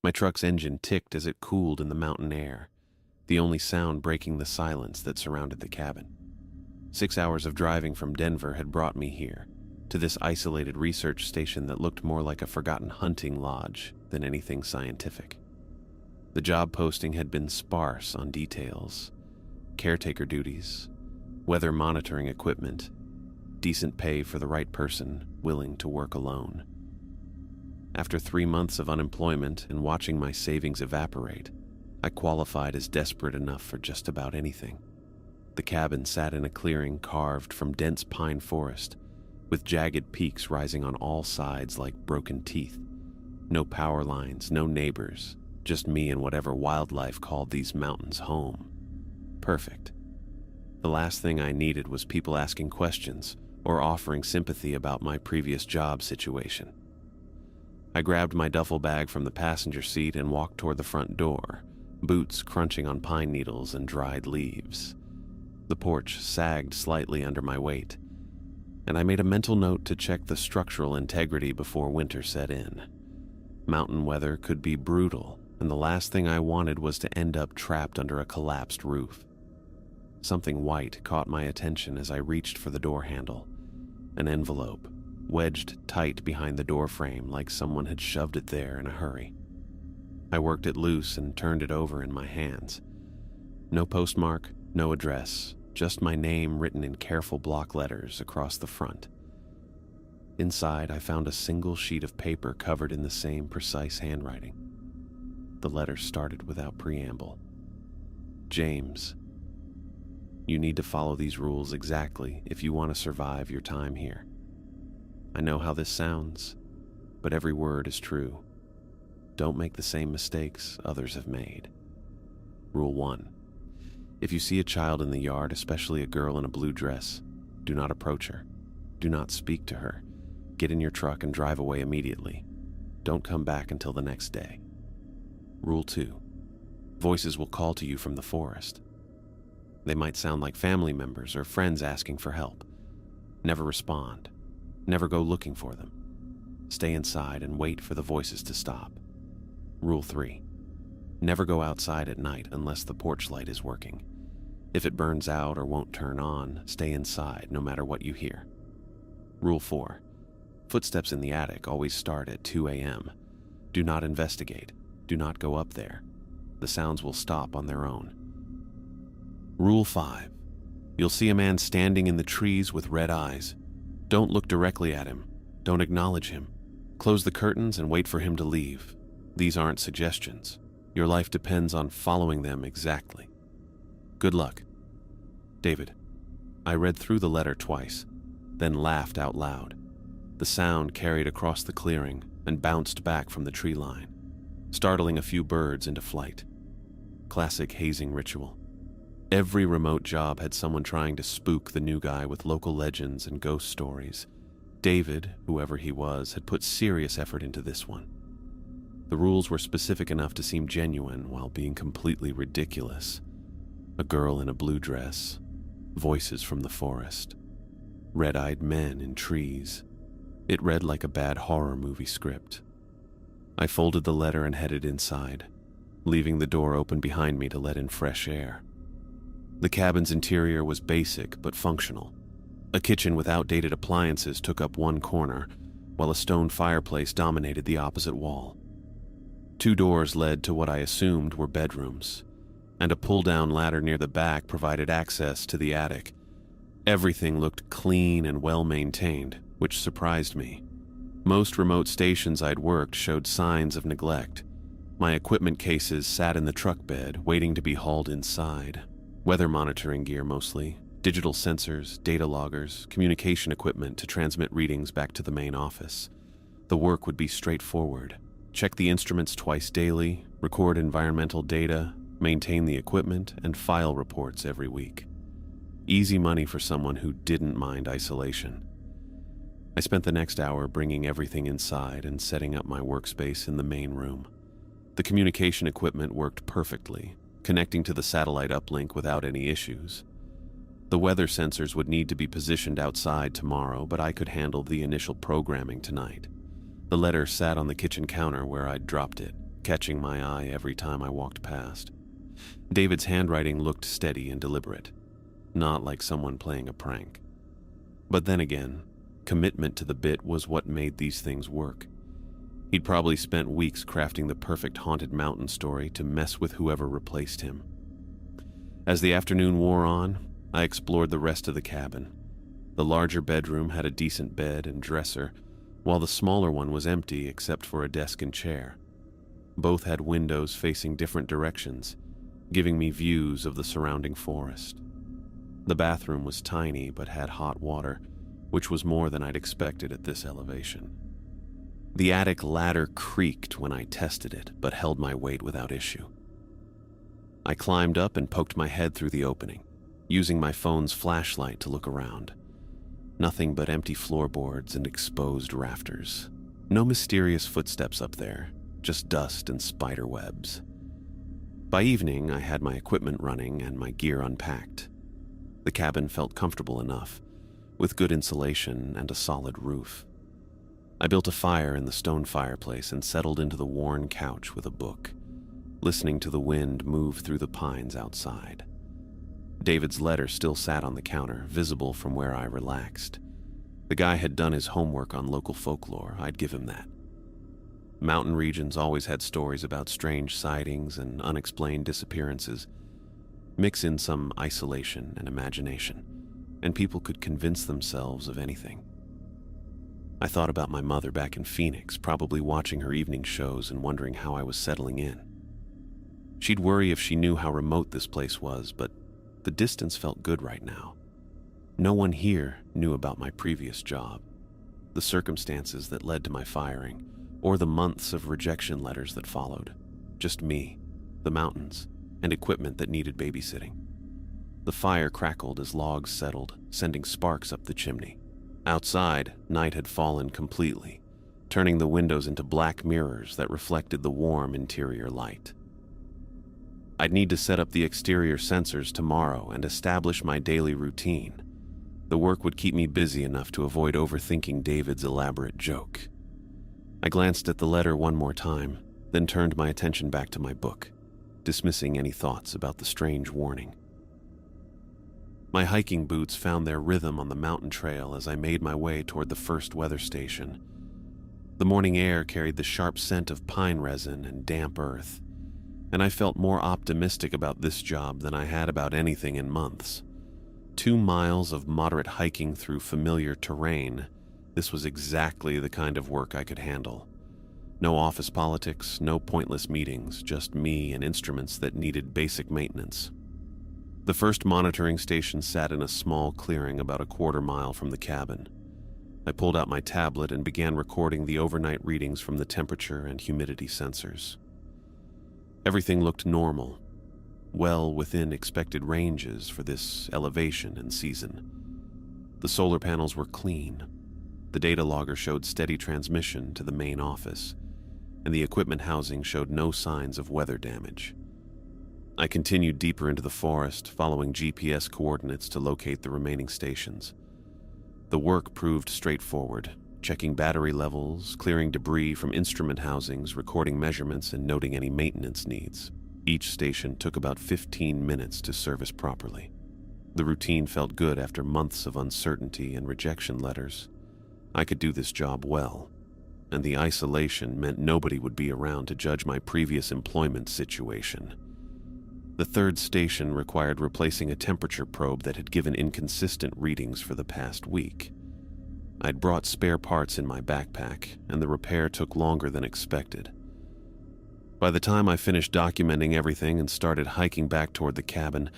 My truck's engine ticked as it cooled in the mountain air, the only sound breaking the silence that surrounded the cabin. 6 hours of driving from Denver had brought me here, to this isolated research station that looked more like a forgotten hunting lodge than anything scientific. The job posting had been sparse on details: caretaker duties, weather monitoring equipment, decent pay for the right person willing to work alone. After 3 months of unemployment and watching my savings evaporate, I qualified as desperate enough for just about anything. The cabin sat in a clearing carved from dense pine forest, with jagged peaks rising on all sides like broken teeth. No power lines, no neighbors, just me and whatever wildlife called these mountains home. Perfect. The last thing I needed was people asking questions or offering sympathy about my previous job situation. I grabbed my duffel bag from the passenger seat and walked toward the front door, boots crunching on pine needles and dried leaves. The porch sagged slightly under my weight, and I made a mental note to check the structural integrity before winter set in. Mountain weather could be brutal, and the last thing I wanted was to end up trapped under a collapsed roof. Something white caught my attention as I reached for the door handle. An envelope, wedged tight behind the door frame like someone had shoved it there in a hurry. I worked it loose and turned it over in my hands. No postmark, no address, just my name written in careful block letters across the front. Inside, I found a single sheet of paper covered in the same precise handwriting. The letter started without preamble. James, you need to follow these rules exactly if you want to survive your time here. I know how this sounds, but every word is true. Don't make the same mistakes others have made. Rule 1. If you see a child in the yard, especially a girl in a blue dress, do not approach her. Do not speak to her. Get in your truck and drive away immediately. Don't come back until the next day. Rule 2. Voices will call to you from the forest. They might sound like family members or friends asking for help. Never respond. Never go looking for them. Stay inside and wait for the voices to stop. Rule 3. Never go outside at night unless the porch light is working. If it burns out or won't turn on, stay inside no matter what you hear. Rule 4. Footsteps in the attic always start at 2 a.m. Do not investigate. Do not go up there. The sounds will stop on their own. Rule 5. You'll see a man standing in the trees with red eyes. Don't look directly at him. Don't acknowledge him. Close the curtains and wait for him to leave. These aren't suggestions. Your life depends on following them exactly. Good luck. David. I read through the letter twice, then laughed out loud. The sound carried across the clearing and bounced back from the tree line, startling a few birds into flight. Classic hazing ritual. Every remote job had someone trying to spook the new guy with local legends and ghost stories. David, whoever he was, had put serious effort into this one. The rules were specific enough to seem genuine while being completely ridiculous. A girl in a blue dress, voices from the forest, red-eyed men in trees. It read like a bad horror movie script. I folded the letter and headed inside, leaving the door open behind me to let in fresh air. The cabin's interior was basic but functional. A kitchen with outdated appliances took up one corner, while a stone fireplace dominated the opposite wall. 2 doors led to what I assumed were bedrooms, and a pull-down ladder near the back provided access to the attic. Everything looked clean and well-maintained, which surprised me. Most remote stations I'd worked showed signs of neglect. My equipment cases sat in the truck bed, waiting to be hauled inside. Weather monitoring gear mostly, digital sensors, data loggers, communication equipment to transmit readings back to the main office. The work would be straightforward. Check the instruments twice daily, record environmental data, maintain the equipment, and file reports every week. Easy money for someone who didn't mind isolation. I spent the next hour bringing everything inside and setting up my workspace in the main room. The communication equipment worked perfectly, connecting to the satellite uplink without any issues. The weather sensors would need to be positioned outside tomorrow, but I could handle the initial programming tonight. The letter sat on the kitchen counter where I'd dropped it, catching my eye every time I walked past. David's handwriting looked steady and deliberate, not like someone playing a prank. But then again, commitment to the bit was what made these things work. He'd probably spent weeks crafting the perfect haunted mountain story to mess with whoever replaced him. As the afternoon wore on, I explored the rest of the cabin. The larger bedroom had a decent bed and dresser, while the smaller one was empty except for a desk and chair. Both had windows facing different directions, giving me views of the surrounding forest. The bathroom was tiny but had hot water, which was more than I'd expected at this elevation. The attic ladder creaked when I tested it, but held my weight without issue. I climbed up and poked my head through the opening, using my phone's flashlight to look around. Nothing but empty floorboards and exposed rafters. No mysterious footsteps up there, just dust and spider webs. By evening, I had my equipment running and my gear unpacked. The cabin felt comfortable enough, with good insulation and a solid roof. I built a fire in the stone fireplace and settled into the worn couch with a book, listening to the wind move through the pines outside. David's letter still sat on the counter, visible from where I relaxed. The guy had done his homework on local folklore, I'd give him that. Mountain regions always had stories about strange sightings and unexplained disappearances. Mix in some isolation and imagination, and people could convince themselves of anything. I thought about my mother back in Phoenix, probably watching her evening shows and wondering how I was settling in. She'd worry if she knew how remote this place was, but the distance felt good right now. No one here knew about my previous job, the circumstances that led to my firing, or the months of rejection letters that followed. Just me, the mountains, and equipment that needed babysitting. The fire crackled as logs settled, sending sparks up the chimney. Outside, night had fallen completely, turning the windows into black mirrors that reflected the warm interior light. I'd need to set up the exterior sensors tomorrow and establish my daily routine. The work would keep me busy enough to avoid overthinking David's elaborate joke. I glanced at the letter one more time, then turned my attention back to my book, dismissing any thoughts about the strange warning. My hiking boots found their rhythm on the mountain trail as I made my way toward the first weather station. The morning air carried the sharp scent of pine resin and damp earth, and I felt more optimistic about this job than I had about anything in months. 2 miles of moderate hiking through familiar terrain, this was exactly the kind of work I could handle. No office politics, no pointless meetings, just me and instruments that needed basic maintenance. The first monitoring station sat in a small clearing about a quarter mile from the cabin. I pulled out my tablet and began recording the overnight readings from the temperature and humidity sensors. Everything looked normal, well within expected ranges for this elevation and season. The solar panels were clean. The data logger showed steady transmission to the main office, and the equipment housing showed no signs of weather damage. I continued deeper into the forest, following GPS coordinates to locate the remaining stations. The work proved straightforward, checking battery levels, clearing debris from instrument housings, recording measurements, and noting any maintenance needs. Each station took about 15 minutes to service properly. The routine felt good after months of uncertainty and rejection letters. I could do this job well, and the isolation meant nobody would be around to judge my previous employment situation. The third station required replacing a temperature probe that had given inconsistent readings for the past week. I'd brought spare parts in my backpack, and the repair took longer than expected. By the time I finished documenting everything and started hiking back toward the cabin,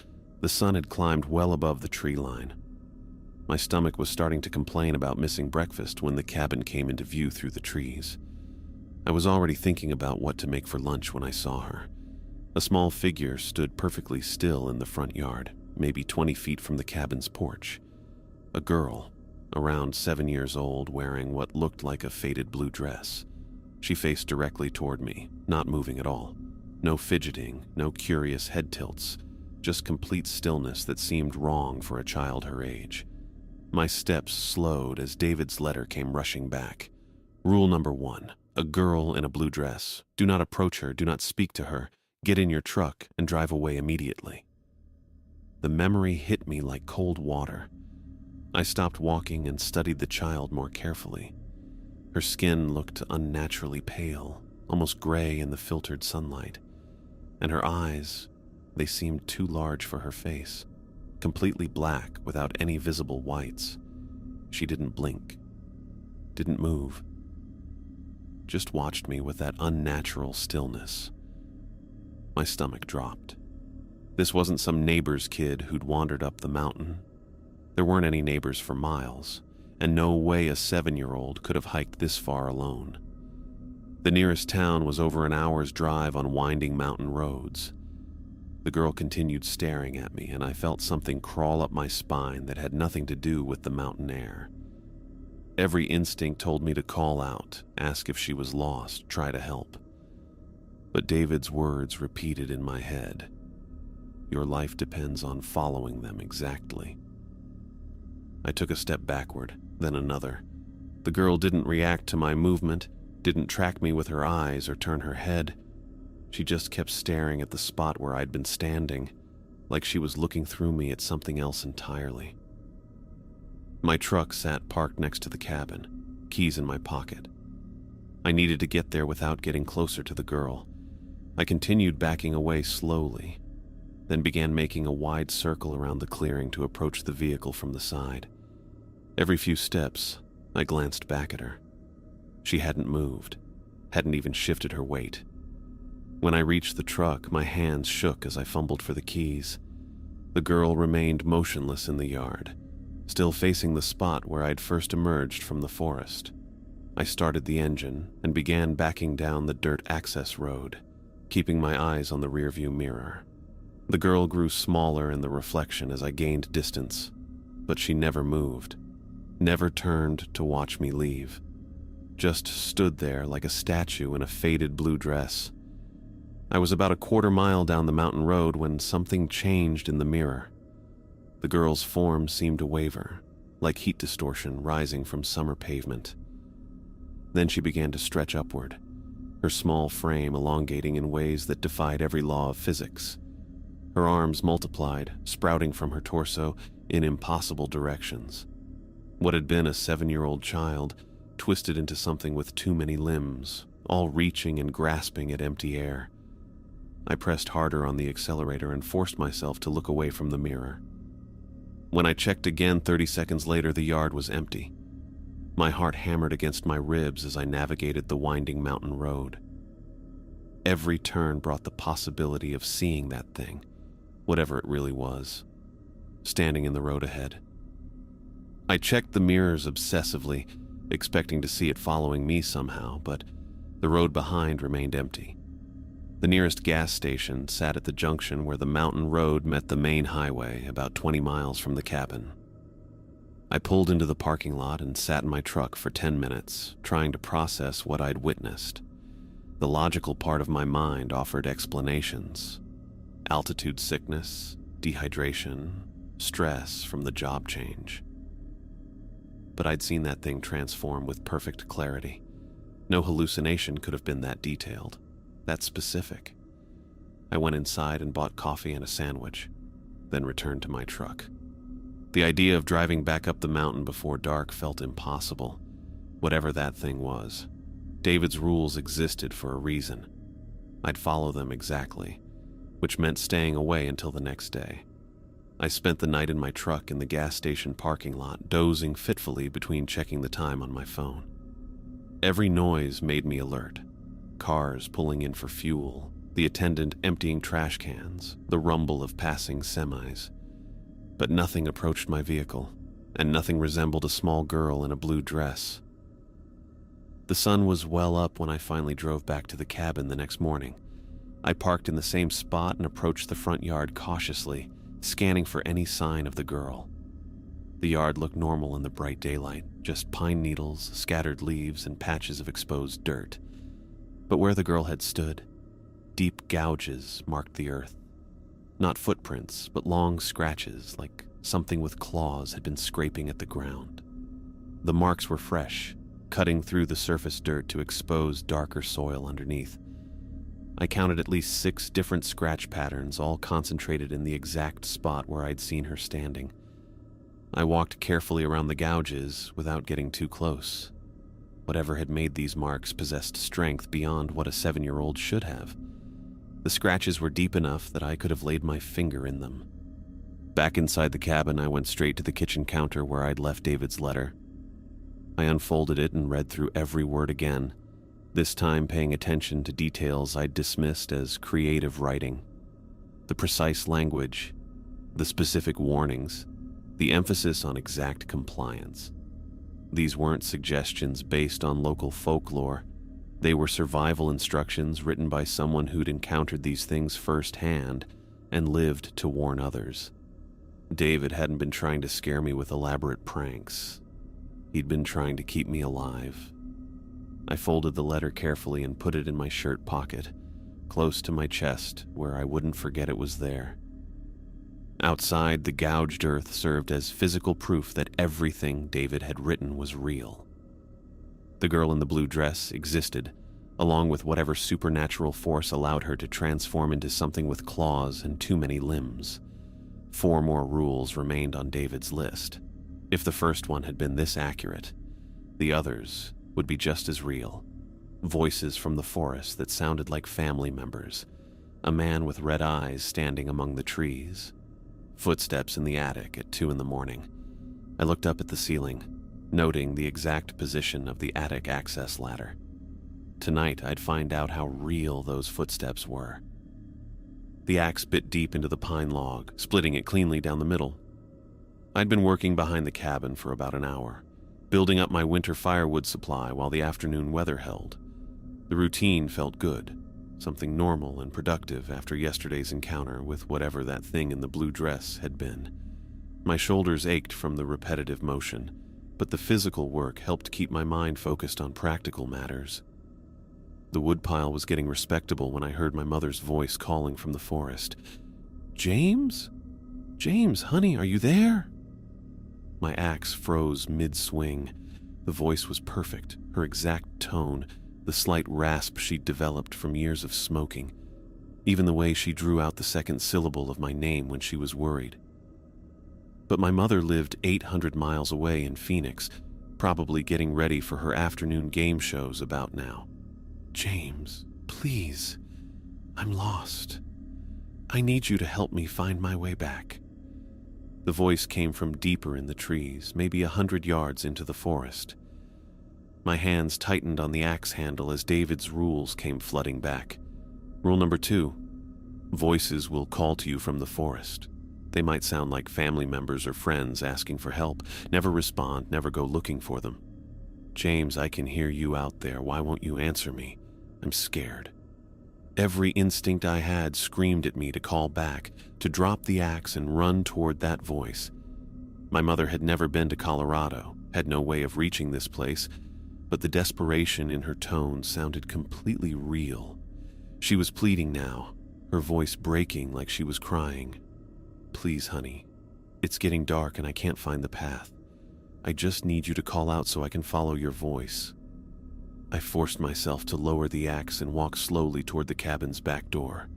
the sun had climbed well above the tree line. My stomach was starting to complain about missing breakfast when the cabin came into view through the trees. I was already thinking about what to make for lunch when I saw her. A small figure stood perfectly still in the front yard, maybe 20 feet from the cabin's porch. A girl, around 7 years old, wearing what looked like a faded blue dress. She faced directly toward me, not moving at all. No fidgeting, no curious head tilts, just complete stillness that seemed wrong for a child her age. My steps slowed as David's letter came rushing back. Rule number 1, A girl in a blue dress. Do not approach her. Do not speak to her. Get in your truck and drive away immediately. The memory hit me like cold water. I stopped walking and studied the child more carefully. Her skin looked unnaturally pale, almost gray in the filtered sunlight. And her eyes, they seemed too large for her face, completely black without any visible whites. She didn't blink, didn't move, just watched me with that unnatural stillness. My stomach dropped. This wasn't some neighbor's kid who'd wandered up the mountain. There weren't any neighbors for miles, and no way a 7-year-old could have hiked this far alone. The nearest town was over an hour's drive on winding mountain roads. The girl continued staring at me, and I felt something crawl up my spine that had nothing to do with the mountain air. Every instinct told me to call out, ask if she was lost, try to help. But David's words repeated in my head. Your life depends on following them exactly. I took a step backward, then another. The girl didn't react to my movement, didn't track me with her eyes or turn her head. She just kept staring at the spot where I'd been standing, like she was looking through me at something else entirely. My truck sat parked next to the cabin, keys in my pocket. I needed to get there without getting closer to the girl. I continued backing away slowly, then began making a wide circle around the clearing to approach the vehicle from the side. Every few steps, I glanced back at her. She hadn't moved, hadn't even shifted her weight. When I reached the truck, my hands shook as I fumbled for the keys. The girl remained motionless in the yard, still facing the spot where I'd first emerged from the forest. I started the engine and began backing down the dirt access road, keeping my eyes on the rearview mirror. The girl grew smaller in the reflection as I gained distance, but she never moved, never turned to watch me leave. Just stood there like a statue in a faded blue dress. I was about a quarter mile down the mountain road when something changed in the mirror. The girl's form seemed to waver, like heat distortion rising from summer pavement. Then she began to stretch upward, her small frame elongating in ways that defied every law of physics. Her arms multiplied, sprouting from her torso in impossible directions. What had been a 7-year-old child twisted into something with too many limbs, all reaching and grasping at empty air. I pressed harder on the accelerator and forced myself to look away from the mirror. When I checked again 30 seconds later, the yard was empty. My heart hammered against my ribs as I navigated the winding mountain road. Every turn brought the possibility of seeing that thing, whatever it really was, standing in the road ahead. I checked the mirrors obsessively, expecting to see it following me somehow, but the road behind remained empty. The nearest gas station sat at the junction where the mountain road met the main highway, about 20 miles from the cabin. I pulled into the parking lot and sat in my truck for 10 minutes, trying to process what I'd witnessed. The logical part of my mind offered explanations. Altitude sickness, dehydration, stress from the job change. But I'd seen that thing transform with perfect clarity. No hallucination could have been that detailed, that specific. I went inside and bought coffee and a sandwich, then returned to my truck. The idea of driving back up the mountain before dark felt impossible, whatever that thing was. David's rules existed for a reason. I'd follow them exactly, which meant staying away until the next day. I spent the night in my truck in the gas station parking lot, dozing fitfully between checking the time on my phone. Every noise made me alert. Cars pulling in for fuel, the attendant emptying trash cans, the rumble of passing semis. But nothing approached my vehicle, and nothing resembled a small girl in a blue dress. The sun was well up when I finally drove back to the cabin the next morning. I parked in the same spot and approached the front yard cautiously, scanning for any sign of the girl. The yard looked normal in the bright daylight, just pine needles, scattered leaves, and patches of exposed dirt. But where the girl had stood, deep gouges marked the earth. Not footprints, but long scratches, like something with claws had been scraping at the ground. The marks were fresh, cutting through the surface dirt to expose darker soil underneath. I counted at least 6 different scratch patterns, all concentrated in the exact spot where I'd seen her standing. I walked carefully around the gouges without getting too close. Whatever had made these marks possessed strength beyond what a 7-year-old should have. The scratches were deep enough that I could have laid my finger in them. Back inside the cabin, I went straight to the kitchen counter where I'd left David's letter. I unfolded it and read through every word again, this time paying attention to details I'd dismissed as creative writing. The precise language, the specific warnings, the emphasis on exact compliance. These weren't suggestions based on local folklore. They were survival instructions written by someone who'd encountered these things firsthand and lived to warn others. David hadn't been trying to scare me with elaborate pranks. He'd been trying to keep me alive. I folded the letter carefully and put it in my shirt pocket, close to my chest where I wouldn't forget it was there. Outside, the gouged earth served as physical proof that everything David had written was real. The girl in the blue dress existed, along with whatever supernatural force allowed her to transform into something with claws and too many limbs. 4 more rules remained on David's list. If the first one had been this accurate, the others would be just as real. Voices from the forest that sounded like family members. A man with red eyes standing among the trees. Footsteps in the attic at 2 a.m. I looked up at the ceiling, noting the exact position of the attic access ladder. Tonight, I'd find out how real those footsteps were. The axe bit deep into the pine log, splitting it cleanly down the middle. I'd been working behind the cabin for about an hour, building up my winter firewood supply while the afternoon weather held. The routine felt good, something normal and productive after yesterday's encounter with whatever that thing in the blue dress had been. My shoulders ached from the repetitive motion, but the physical work helped keep my mind focused on practical matters. The woodpile was getting respectable when I heard my mother's voice calling from the forest. "James? James, honey, are you there?" My axe froze mid-swing. The voice was perfect, her exact tone, the slight rasp she'd developed from years of smoking, even the way she drew out the second syllable of my name when she was worried. But my mother lived 800 miles away in Phoenix, probably getting ready for her afternoon game shows about now. "James, please, I'm lost. I need you to help me find my way back." The voice came from deeper in the trees, maybe 100 yards into the forest. My hands tightened on the axe handle as David's rules came flooding back. Rule number 2, voices will call to you from the forest. They might sound like family members or friends asking for help. Never respond, never go looking for them. "James, I can hear you out there. Why won't you answer me? I'm scared." Every instinct I had screamed at me to call back, to drop the axe and run toward that voice. My mother had never been to Colorado, had no way of reaching this place, but the desperation in her tone sounded completely real. She was pleading now, her voice breaking like she was crying. "Please, honey, it's getting dark and I can't find the path. I just need you to call out so I can follow your voice." I forced myself to lower the axe and walk slowly toward the cabin's back door.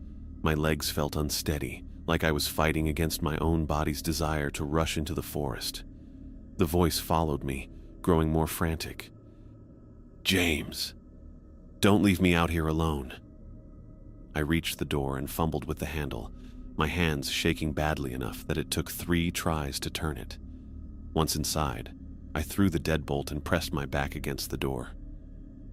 My legs felt unsteady, like I was fighting against my own body's desire to rush into the forest. The voice followed me, growing more frantic. "James, don't leave me out here alone." I reached the door and fumbled with the handle, my hands shaking badly enough that it took 3 tries to turn it. Once inside, I threw the deadbolt and pressed my back against the door.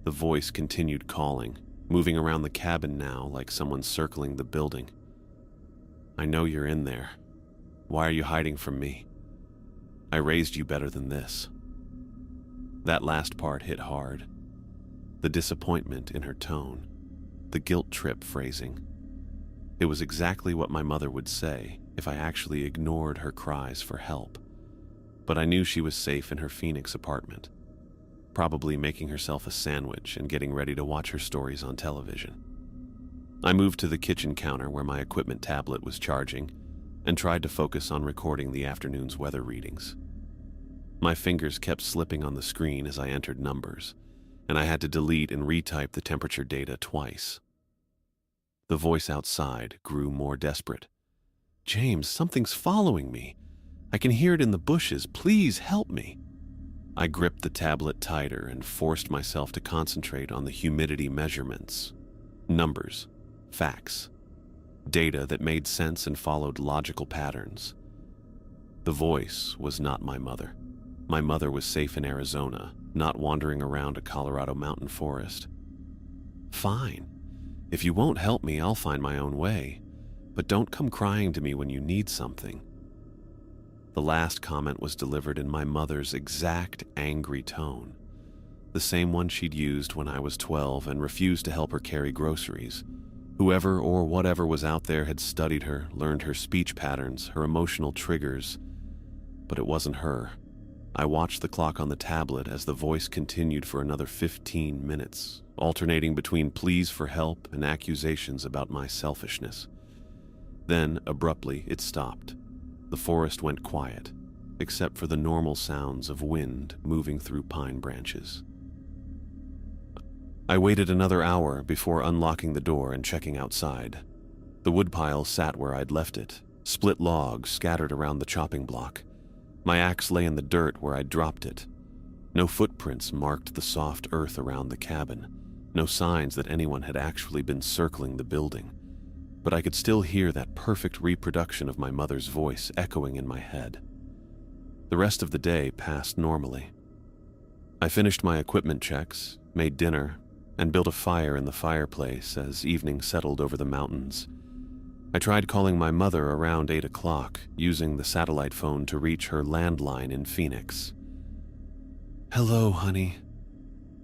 The voice continued calling, moving around the cabin now like someone circling the building. "I know you're in there. Why are you hiding from me? I raised you better than this." That last part hit hard. The disappointment in her tone, the guilt trip phrasing. It was exactly what my mother would say if I actually ignored her cries for help. But I knew she was safe in her Phoenix apartment, probably making herself a sandwich and getting ready to watch her stories on television. I moved to the kitchen counter where my equipment tablet was charging and tried to focus on recording the afternoon's weather readings. My fingers kept slipping on the screen as I entered numbers, and I had to delete and retype the temperature data twice. The voice outside grew more desperate. "James, something's following me. I can hear it in the bushes. Please help me." I gripped the tablet tighter and forced myself to concentrate on the humidity measurements. Numbers, facts, data that made sense and followed logical patterns. The voice was not my mother. My mother was safe in Arizona, not wandering around a Colorado mountain forest. "Fine. If you won't help me, I'll find my own way. But don't come crying to me when you need something." The last comment was delivered in my mother's exact angry tone, the same one she'd used when I was 12 and refused to help her carry groceries. Whoever or whatever was out there had studied her, learned her speech patterns, her emotional triggers, but it wasn't her. I watched the clock on the tablet as the voice continued for another 15 minutes, alternating between pleas for help and accusations about my selfishness. Then, abruptly, it stopped. The forest went quiet, except for the normal sounds of wind moving through pine branches. I waited another hour before unlocking the door and checking outside. The woodpile sat where I'd left it, split logs scattered around the chopping block. My axe lay in the dirt where I'd dropped it. No footprints marked the soft earth around the cabin, no signs that anyone had actually been circling the building. But I could still hear that perfect reproduction of my mother's voice echoing in my head. The rest of the day passed normally. I finished my equipment checks, made dinner, and built a fire in the fireplace as evening settled over the mountains. I tried calling my mother around 8 o'clock, using the satellite phone to reach her landline in Phoenix. "Hello, honey."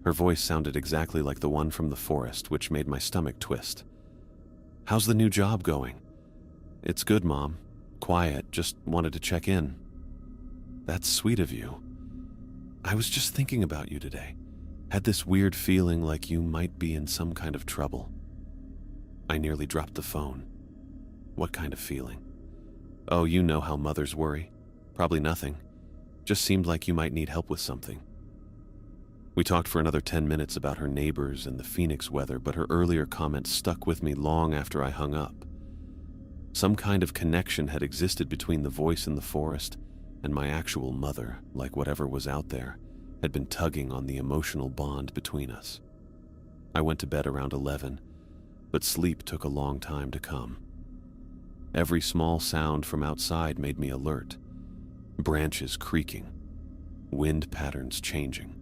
Her voice sounded exactly like the one from the forest, which made my stomach twist. "How's the new job going?" "It's good, Mom. Quiet, just wanted to check in." "That's sweet of you. I was just thinking about you today. Had this weird feeling like you might be in some kind of trouble." I nearly dropped the phone. "What kind of feeling?" "Oh, you know how mothers worry. Probably nothing. Just seemed like you might need help with something." We talked for another 10 minutes about her neighbors and the Phoenix weather, but her earlier comments stuck with me long after I hung up. Some kind of connection had existed between the voice in the forest and my actual mother, like whatever was out there had been tugging on the emotional bond between us. I went to bed around 11, but sleep took a long time to come. Every small sound from outside made me alert. Branches creaking, wind patterns changing,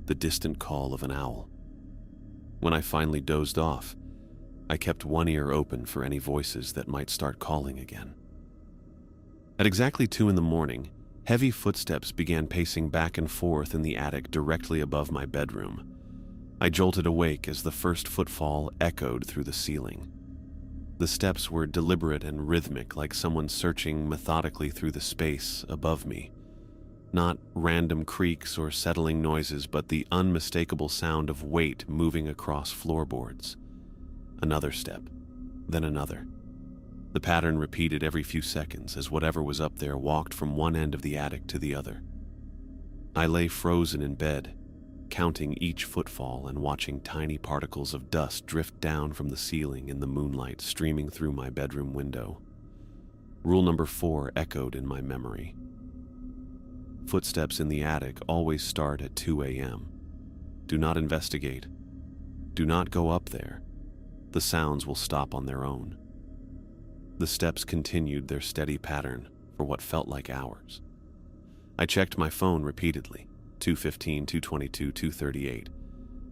the distant call of an owl. When I finally dozed off, I kept one ear open for any voices that might start calling again. At exactly 2 in the morning, heavy footsteps began pacing back and forth in the attic directly above my bedroom. I jolted awake as the first footfall echoed through the ceiling. The steps were deliberate and rhythmic, like someone searching methodically through the space above me. Not random creaks or settling noises, but the unmistakable sound of weight moving across floorboards. Another step, then another. The pattern repeated every few seconds as whatever was up there walked from one end of the attic to the other. I lay frozen in bed, counting each footfall and watching tiny particles of dust drift down from the ceiling in the moonlight streaming through my bedroom window. Rule number 4 echoed in my memory. Footsteps in the attic always start at 2 a.m. Do not investigate. Do not go up there. The sounds will stop on their own. The steps continued their steady pattern for what felt like hours. I checked my phone repeatedly, 2:15, 2:22, 2:38.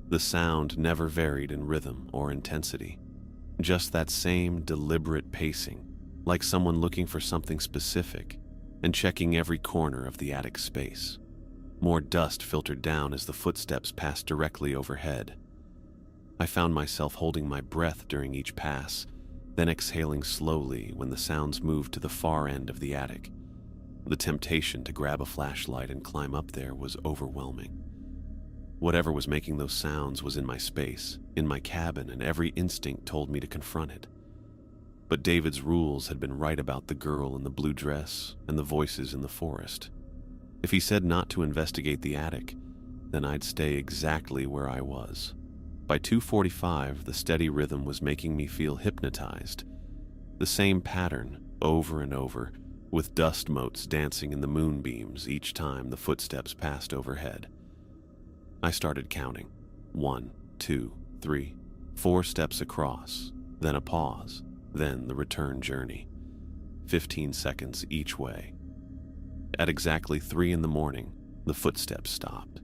The sound never varied in rhythm or intensity. Just that same deliberate pacing, like someone looking for something specific and checking every corner of the attic space. More dust filtered down as the footsteps passed directly overhead. I found myself holding my breath during each pass, then exhaling slowly when the sounds moved to the far end of the attic. The temptation to grab a flashlight and climb up there was overwhelming. Whatever was making those sounds was in my space, in my cabin, and every instinct told me to confront it. But David's rules had been right about the girl in the blue dress and the voices in the forest. If he said not to investigate the attic, then I'd stay exactly where I was. By 2:45, the steady rhythm was making me feel hypnotized. The same pattern, over and over, with dust motes dancing in the moonbeams each time the footsteps passed overhead. I started counting. 1, 2, 3, 4 steps across, then a pause, then the return journey. 15 seconds each way. At exactly 3 in the morning, the footsteps stopped.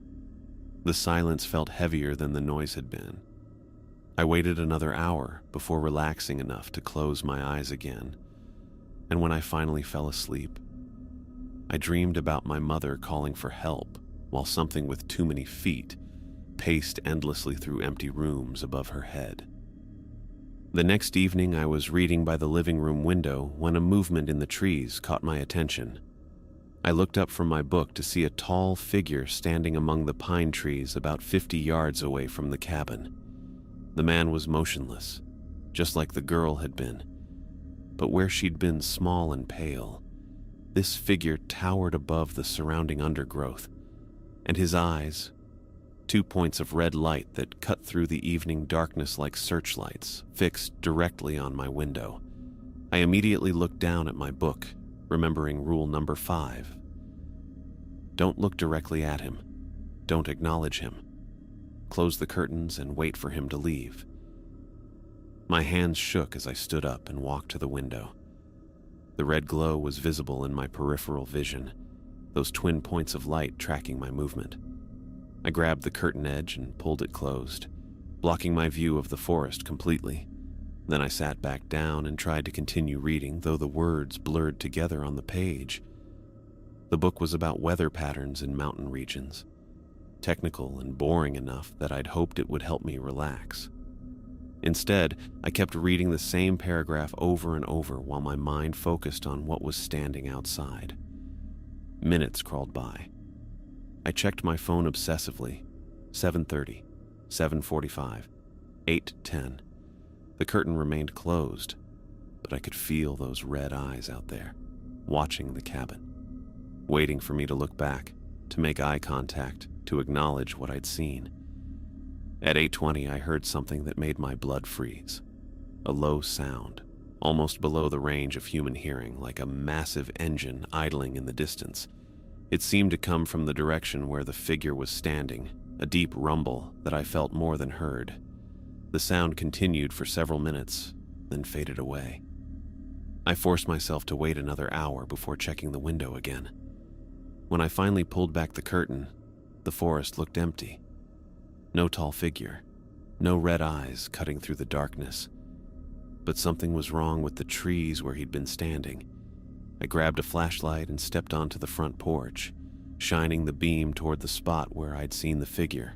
The silence felt heavier than the noise had been. I waited another hour before relaxing enough to close my eyes again, and when I finally fell asleep, I dreamed about my mother calling for help while something with too many feet paced endlessly through empty rooms above her head. The next evening, I was reading by the living room window when a movement in the trees caught my attention. I looked up from my book to see a tall figure standing among the pine trees about 50 yards away from the cabin. The man was motionless, just like the girl had been, but where she'd been small and pale, this figure towered above the surrounding undergrowth, and his eyes, 2 points of red light that cut through the evening darkness like searchlights, fixed directly on my window. I immediately looked down at my book, remembering rule number 5. Don't look directly at him. Don't acknowledge him. Close the curtains and wait for him to leave. My hands shook as I stood up and walked to the window. The red glow was visible in my peripheral vision, those twin points of light tracking my movement. I grabbed the curtain edge and pulled it closed, blocking my view of the forest completely. Then I sat back down and tried to continue reading, though the words blurred together on the page. The book was about weather patterns in mountain regions, technical and boring enough that I'd hoped it would help me relax. Instead, I kept reading the same paragraph over and over while my mind focused on what was standing outside. Minutes crawled by. I checked my phone obsessively. 7:30, 7:45, 8:10. The curtain remained closed, but I could feel those red eyes out there, watching the cabin, waiting for me to look back, to make eye contact, to acknowledge what I'd seen. At 8:20, I heard something that made my blood freeze. A low sound, almost below the range of human hearing, like a massive engine idling in the distance. It seemed to come from the direction where the figure was standing, a deep rumble that I felt more than heard. The sound continued for several minutes, then faded away. I forced myself to wait another hour before checking the window again. When I finally pulled back the curtain, the forest looked empty. No tall figure, no red eyes cutting through the darkness. But something was wrong with the trees where he'd been standing. I grabbed a flashlight and stepped onto the front porch, shining the beam toward the spot where I'd seen the figure.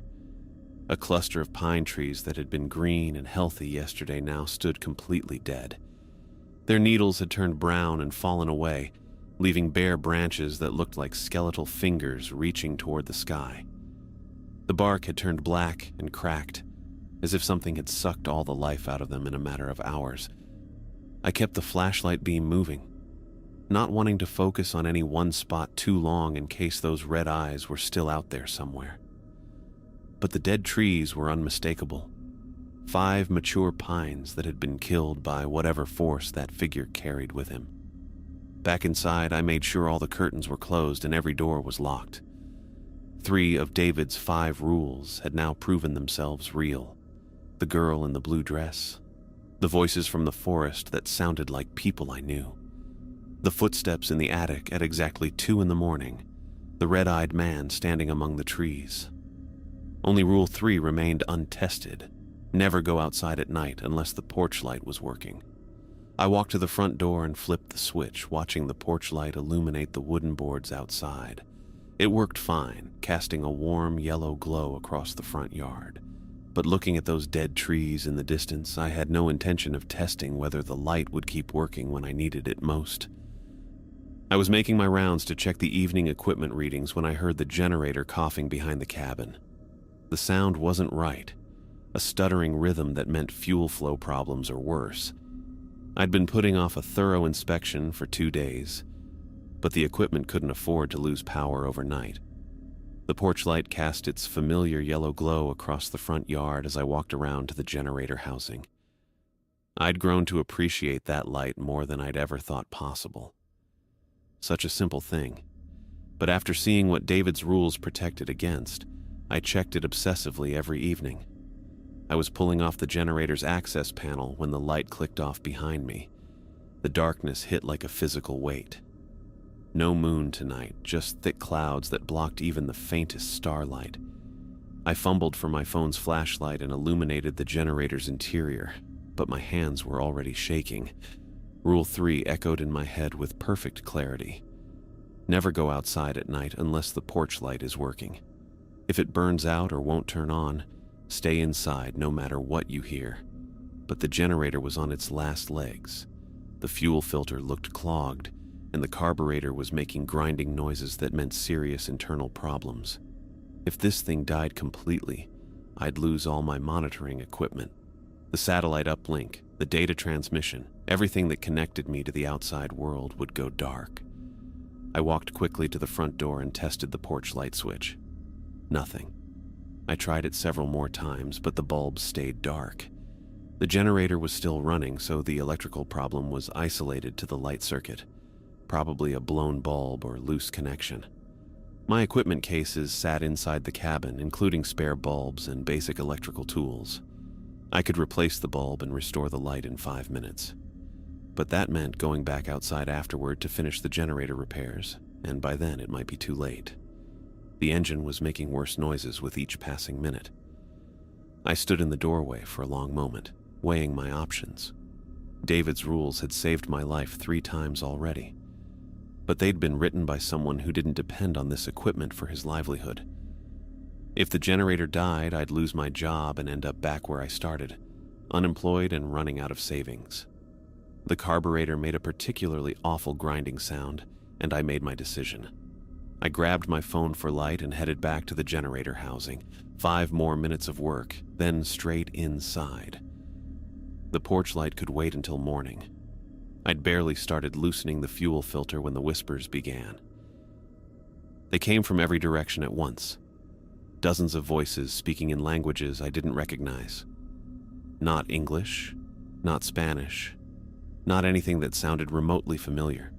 A cluster of pine trees that had been green and healthy yesterday now stood completely dead. Their needles had turned brown and fallen away, leaving bare branches that looked like skeletal fingers reaching toward the sky. The bark had turned black and cracked, as if something had sucked all the life out of them in a matter of hours. I kept the flashlight beam moving, not wanting to focus on any one spot too long in case those red eyes were still out there somewhere. But the dead trees were unmistakable. 5 mature pines that had been killed by whatever force that figure carried with him. Back inside, I made sure all the curtains were closed and every door was locked. 3 of David's 5 rules had now proven themselves real. The girl in the blue dress, the voices from the forest that sounded like people I knew, the footsteps in the attic at exactly 2 in the morning, the red-eyed man standing among the trees. Only Rule 3 remained untested: never go outside at night unless the porch light was working. I walked to the front door and flipped the switch, watching the porch light illuminate the wooden boards outside. It worked fine, casting a warm yellow glow across the front yard. But looking at those dead trees in the distance, I had no intention of testing whether the light would keep working when I needed it most. I was making my rounds to check the evening equipment readings when I heard the generator coughing behind the cabin. The sound wasn't right, a stuttering rhythm that meant fuel flow problems or worse. I'd been putting off a thorough inspection for 2 days, but the equipment couldn't afford to lose power overnight. The porch light cast its familiar yellow glow across the front yard as I walked around to the generator housing. I'd grown to appreciate that light more than I'd ever thought possible. Such a simple thing. But after seeing what David's rules protected against, I checked it obsessively every evening. I was pulling off the generator's access panel when the light clicked off behind me. The darkness hit like a physical weight. No moon tonight, just thick clouds that blocked even the faintest starlight. I fumbled for my phone's flashlight and illuminated the generator's interior, but my hands were already shaking. Rule 3 echoed in my head with perfect clarity. Never go outside at night unless the porch light is working. If it burns out or won't turn on, stay inside no matter what you hear. But the generator was on its last legs. The fuel filter looked clogged, and the carburetor was making grinding noises that meant serious internal problems. If this thing died completely, I'd lose all my monitoring equipment. The satellite uplink, the data transmission, everything that connected me to the outside world would go dark. I walked quickly to the front door and tested the porch light switch. Nothing. I tried it several more times, but the bulbs stayed dark. The generator was still running, so the electrical problem was isolated to the light circuit. Probably a blown bulb or loose connection. My equipment cases sat inside the cabin, including spare bulbs and basic electrical tools. I could replace the bulb and restore the light in 5 minutes. But that meant going back outside afterward to finish the generator repairs, and by then it might be too late. The engine was making worse noises with each passing minute. I stood in the doorway for a long moment, weighing my options. David's rules had saved my life 3 times already, but they'd been written by someone who didn't depend on this equipment for his livelihood. If the generator died, I'd lose my job and end up back where I started, unemployed and running out of savings. The carburetor made a particularly awful grinding sound, and I made my decision. I grabbed my phone for light and headed back to the generator housing. 5 more minutes of work, then straight inside. The porch light could wait until morning. I'd barely started loosening the fuel filter when the whispers began. They came from every direction at once. Dozens of voices speaking in languages I didn't recognize. Not English, not Spanish, not anything that sounded remotely familiar.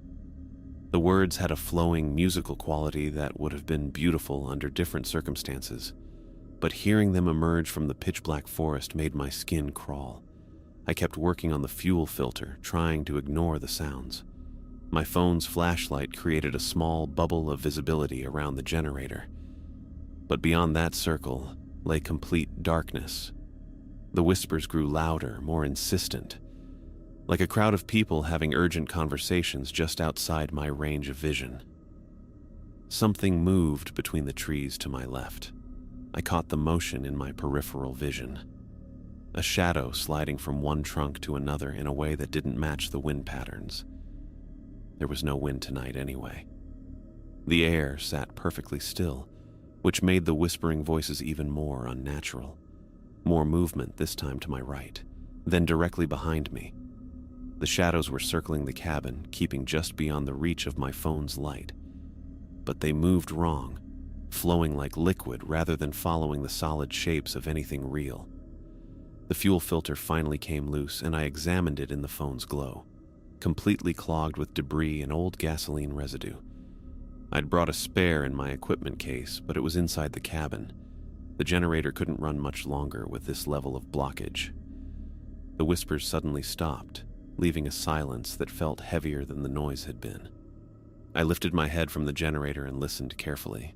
The words had a flowing musical quality that would have been beautiful under different circumstances, but hearing them emerge from the pitch-black forest made my skin crawl. I kept working on the fuel filter, trying to ignore the sounds. My phone's flashlight created a small bubble of visibility around the generator, but beyond that circle lay complete darkness. The whispers grew louder, more insistent, like a crowd of people having urgent conversations just outside my range of vision. Something moved between the trees to my left. I caught the motion in my peripheral vision. A shadow sliding from one trunk to another in a way that didn't match the wind patterns. There was no wind tonight anyway. The air sat perfectly still, which made the whispering voices even more unnatural. More movement this time to my right, then directly behind me. The shadows were circling the cabin, keeping just beyond the reach of my phone's light. But they moved wrong, flowing like liquid rather than following the solid shapes of anything real. The fuel filter finally came loose, and I examined it in the phone's glow, completely clogged with debris and old gasoline residue. I'd brought a spare in my equipment case, but it was inside the cabin. The generator couldn't run much longer with this level of blockage. The whispers suddenly stopped, leaving a silence that felt heavier than the noise had been. I lifted my head from the generator and listened carefully.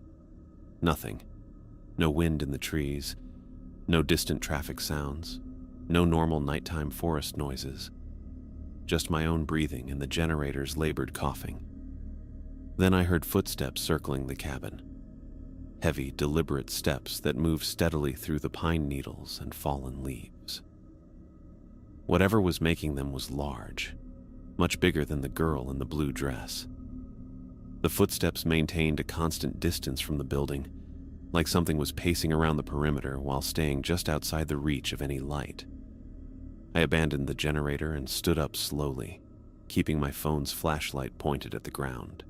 Nothing. No wind in the trees, no distant traffic sounds, no normal nighttime forest noises. Just my own breathing and the generator's labored coughing. Then I heard footsteps circling the cabin. Heavy, deliberate steps that moved steadily through the pine needles and fallen leaves. Whatever was making them was large, much bigger than the girl in the blue dress. The footsteps maintained a constant distance from the building, like something was pacing around the perimeter while staying just outside the reach of any light. I abandoned the generator and stood up slowly, keeping my phone's flashlight pointed at the ground.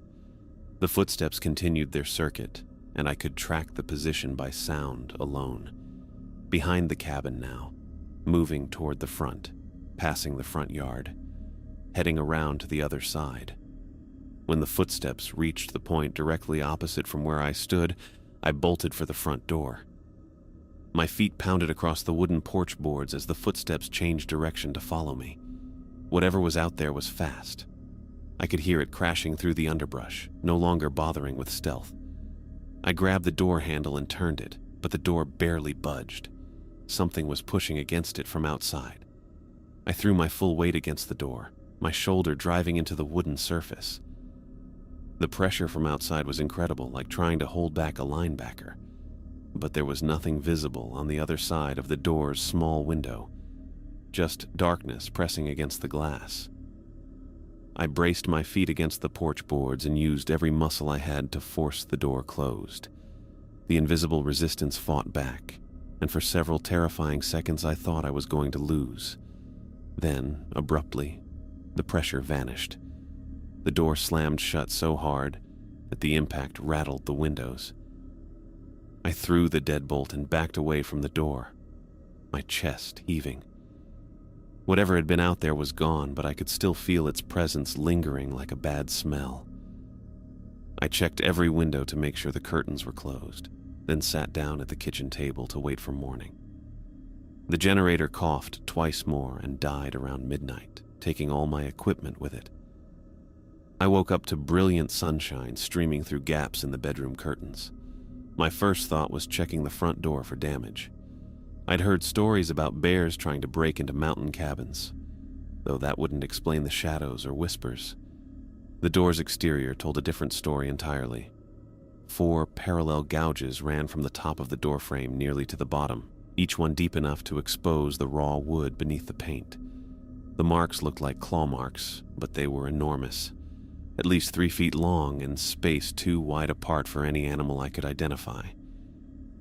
The footsteps continued their circuit, and I could track the position by sound alone. Behind the cabin now, moving toward the front, passing the front yard, heading around to the other side. When the footsteps reached the point directly opposite from where I stood, I bolted for the front door. My feet pounded across the wooden porch boards as the footsteps changed direction to follow me. Whatever was out there was fast. I could hear it crashing through the underbrush, no longer bothering with stealth. I grabbed the door handle and turned it, but the door barely budged. Something was pushing against it from outside. I threw my full weight against the door, my shoulder driving into the wooden surface. The pressure from outside was incredible, like trying to hold back a linebacker. But there was nothing visible on the other side of the door's small window, just darkness pressing against the glass. I braced my feet against the porch boards and used every muscle I had to force the door closed. The invisible resistance fought back, and for several terrifying seconds I thought I was going to lose. Then, abruptly, the pressure vanished. The door slammed shut so hard that the impact rattled the windows. I threw the deadbolt and backed away from the door, my chest heaving. Whatever had been out there was gone, but I could still feel its presence lingering like a bad smell. I checked every window to make sure the curtains were closed, then sat down at the kitchen table to wait for morning. The generator coughed twice more and died around midnight, taking all my equipment with it. I woke up to brilliant sunshine streaming through gaps in the bedroom curtains. My first thought was checking the front door for damage. I'd heard stories about bears trying to break into mountain cabins, though that wouldn't explain the shadows or whispers. The door's exterior told a different story entirely. 4 parallel gouges ran from the top of the doorframe nearly to the bottom, each one deep enough to expose the raw wood beneath the paint. The marks looked like claw marks, but they were enormous, at least 3 feet long and spaced too wide apart for any animal I could identify.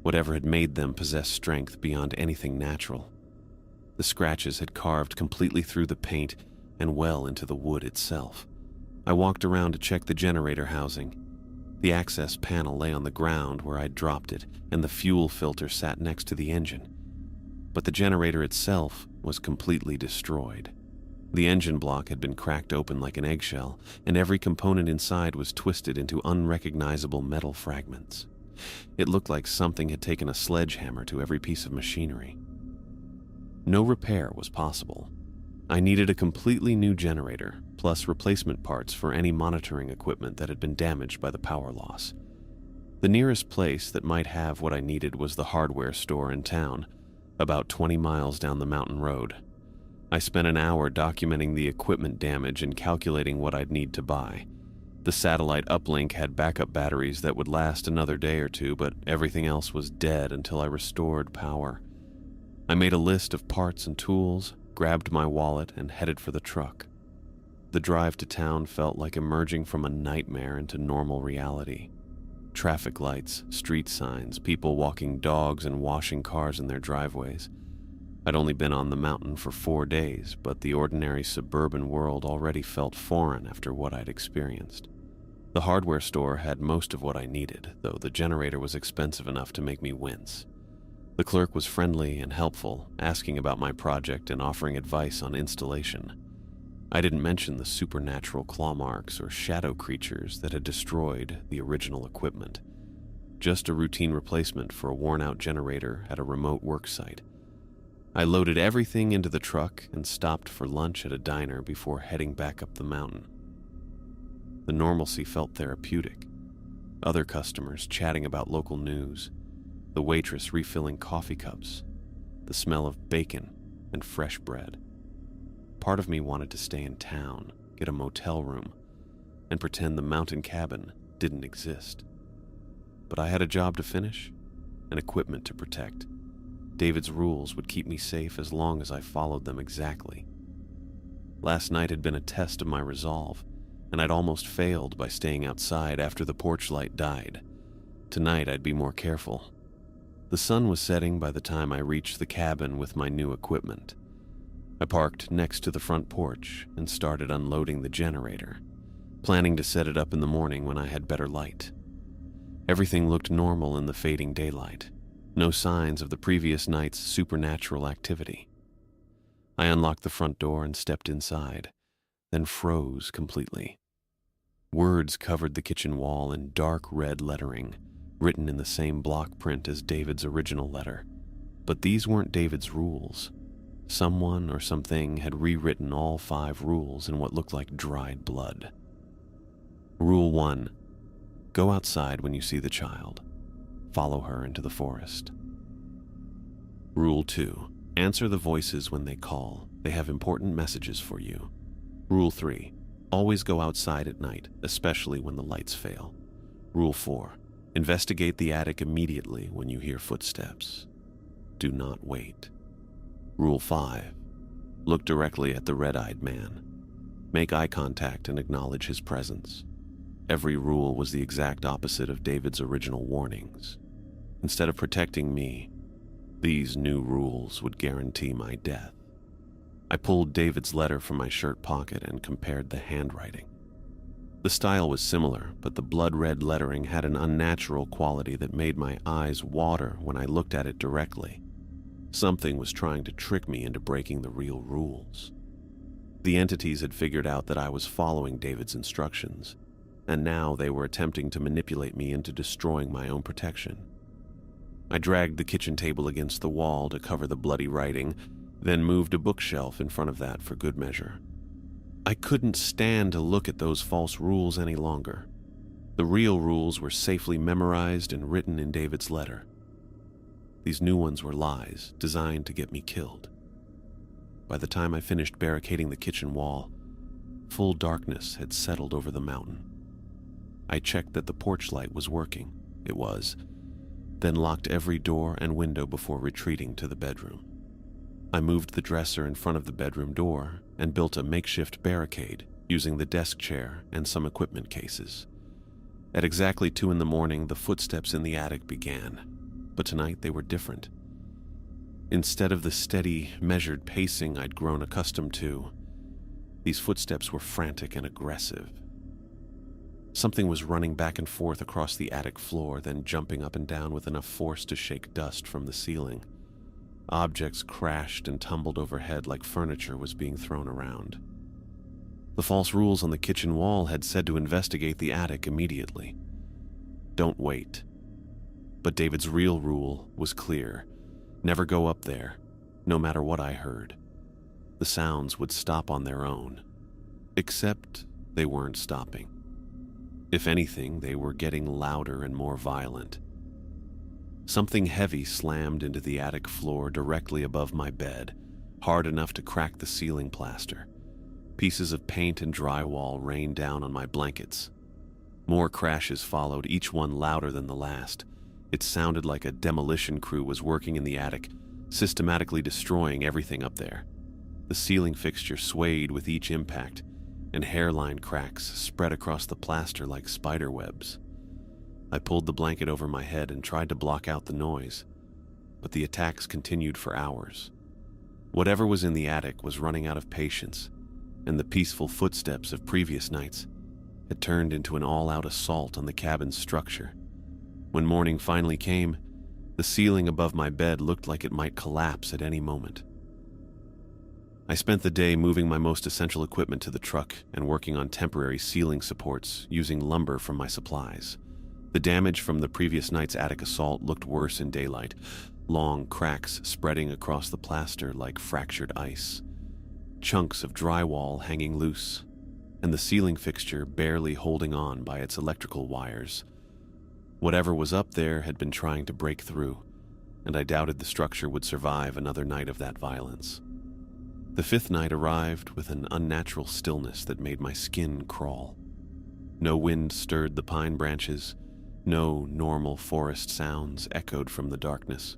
Whatever had made them possess strength beyond anything natural. The scratches had carved completely through the paint and well into the wood itself. I walked around to check the generator housing. The access panel lay on the ground where I'd dropped it, and the fuel filter sat next to the engine. But the generator itself was completely destroyed. The engine block had been cracked open like an eggshell, and every component inside was twisted into unrecognizable metal fragments. It looked like something had taken a sledgehammer to every piece of machinery. No repair was possible. I needed a completely new generator, plus replacement parts for any monitoring equipment that had been damaged by the power loss. The nearest place that might have what I needed was the hardware store in town, about 20 miles down the mountain road. I spent an hour documenting the equipment damage and calculating what I'd need to buy. The satellite uplink had backup batteries that would last another day or two, but everything else was dead until I restored power. I made a list of parts and tools, grabbed my wallet, and headed for the truck. The drive to town felt like emerging from a nightmare into normal reality. Traffic lights, street signs, people walking dogs and washing cars in their driveways. I'd only been on the mountain for 4 days, but the ordinary suburban world already felt foreign after what I'd experienced. The hardware store had most of what I needed, though the generator was expensive enough to make me wince. The clerk was friendly and helpful, asking about my project and offering advice on installation. I didn't mention the supernatural claw marks or shadow creatures that had destroyed the original equipment. Just a routine replacement for a worn-out generator at a remote work site. I loaded everything into the truck and stopped for lunch at a diner before heading back up the mountain. The normalcy felt therapeutic. Other customers chatting about local news, the waitress refilling coffee cups, the smell of bacon and fresh bread. Part of me wanted to stay in town, get a motel room, and pretend the mountain cabin didn't exist. But I had a job to finish and equipment to protect. David's rules would keep me safe as long as I followed them exactly. Last night had been a test of my resolve, and I'd almost failed by staying outside after the porch light died. Tonight I'd be more careful. The sun was setting by the time I reached the cabin with my new equipment. I parked next to the front porch and started unloading the generator. planning to set it up in the morning when I had better light. Everything looked normal in the fading daylight. No signs of the previous night's supernatural activity. I unlocked the front door and stepped inside, then froze completely. Words covered the kitchen wall in dark red lettering, written in the same block print as David's original letter. But these weren't David's rules. Someone or something had rewritten all 5 rules in what looked like dried blood. Rule 1. Go outside when you see the child. Follow her into the forest. Rule 2. Answer the voices when they call. They have important messages for you. Rule 3. Always go outside at night, especially when the lights fail. Rule 4. Investigate the attic immediately when you hear footsteps. Do not wait. Rule 5. Look directly at the red-eyed man. Make eye contact and acknowledge his presence. Every rule was the exact opposite of David's original warnings. Instead of protecting me, these new rules would guarantee my death. I pulled David's letter from my shirt pocket and compared the handwriting. The style was similar, but the blood-red lettering had an unnatural quality that made my eyes water when I looked at it directly. Something was trying to trick me into breaking the real rules. The entities had figured out that I was following David's instructions, and now they were attempting to manipulate me into destroying my own protection. I dragged the kitchen table against the wall to cover the bloody writing, then moved a bookshelf in front of that for good measure. I couldn't stand to look at those false rules any longer. The real rules were safely memorized and written in David's letter. These new ones were lies, designed to get me killed. By the time I finished barricading the kitchen wall, full darkness had settled over the mountain. I checked that the porch light was working. It was, then locked every door and window before retreating to the bedroom. I moved the dresser in front of the bedroom door and built a makeshift barricade using the desk chair and some equipment cases. At exactly 2 a.m, the footsteps in the attic began, but tonight they were different. Instead of the steady, measured pacing I'd grown accustomed to, these footsteps were frantic and aggressive. Something was running back and forth across the attic floor, then jumping up and down with enough force to shake dust from the ceiling. Objects crashed and tumbled overhead like furniture was being thrown around. The false rules on the kitchen wall had said to investigate the attic immediately. Don't wait. But David's real rule was clear. Never go up there, no matter what I heard. The sounds would stop on their own. Except they weren't stopping. If anything, they were getting louder and more violent. Something heavy slammed into the attic floor directly above my bed, hard enough to crack the ceiling plaster. Pieces of paint and drywall rained down on my blankets. More crashes followed, each one louder than the last. It sounded like a demolition crew was working in the attic, systematically destroying everything up there. The ceiling fixture swayed with each impact, and hairline cracks spread across the plaster like spider webs. I pulled the blanket over my head and tried to block out the noise, but the attacks continued for hours. Whatever was in the attic was running out of patience, and the peaceful footsteps of previous nights had turned into an all-out assault on the cabin's structure. When morning finally came, the ceiling above my bed looked like it might collapse at any moment. I spent the day moving my most essential equipment to the truck and working on temporary ceiling supports using lumber from my supplies. The damage from the previous night's attic assault looked worse in daylight, long cracks spreading across the plaster like fractured ice, chunks of drywall hanging loose, and the ceiling fixture barely holding on by its electrical wires. Whatever was up there had been trying to break through, and I doubted the structure would survive another night of that violence. The 5th night arrived with an unnatural stillness that made my skin crawl. No wind stirred the pine branches. No normal forest sounds echoed from the darkness.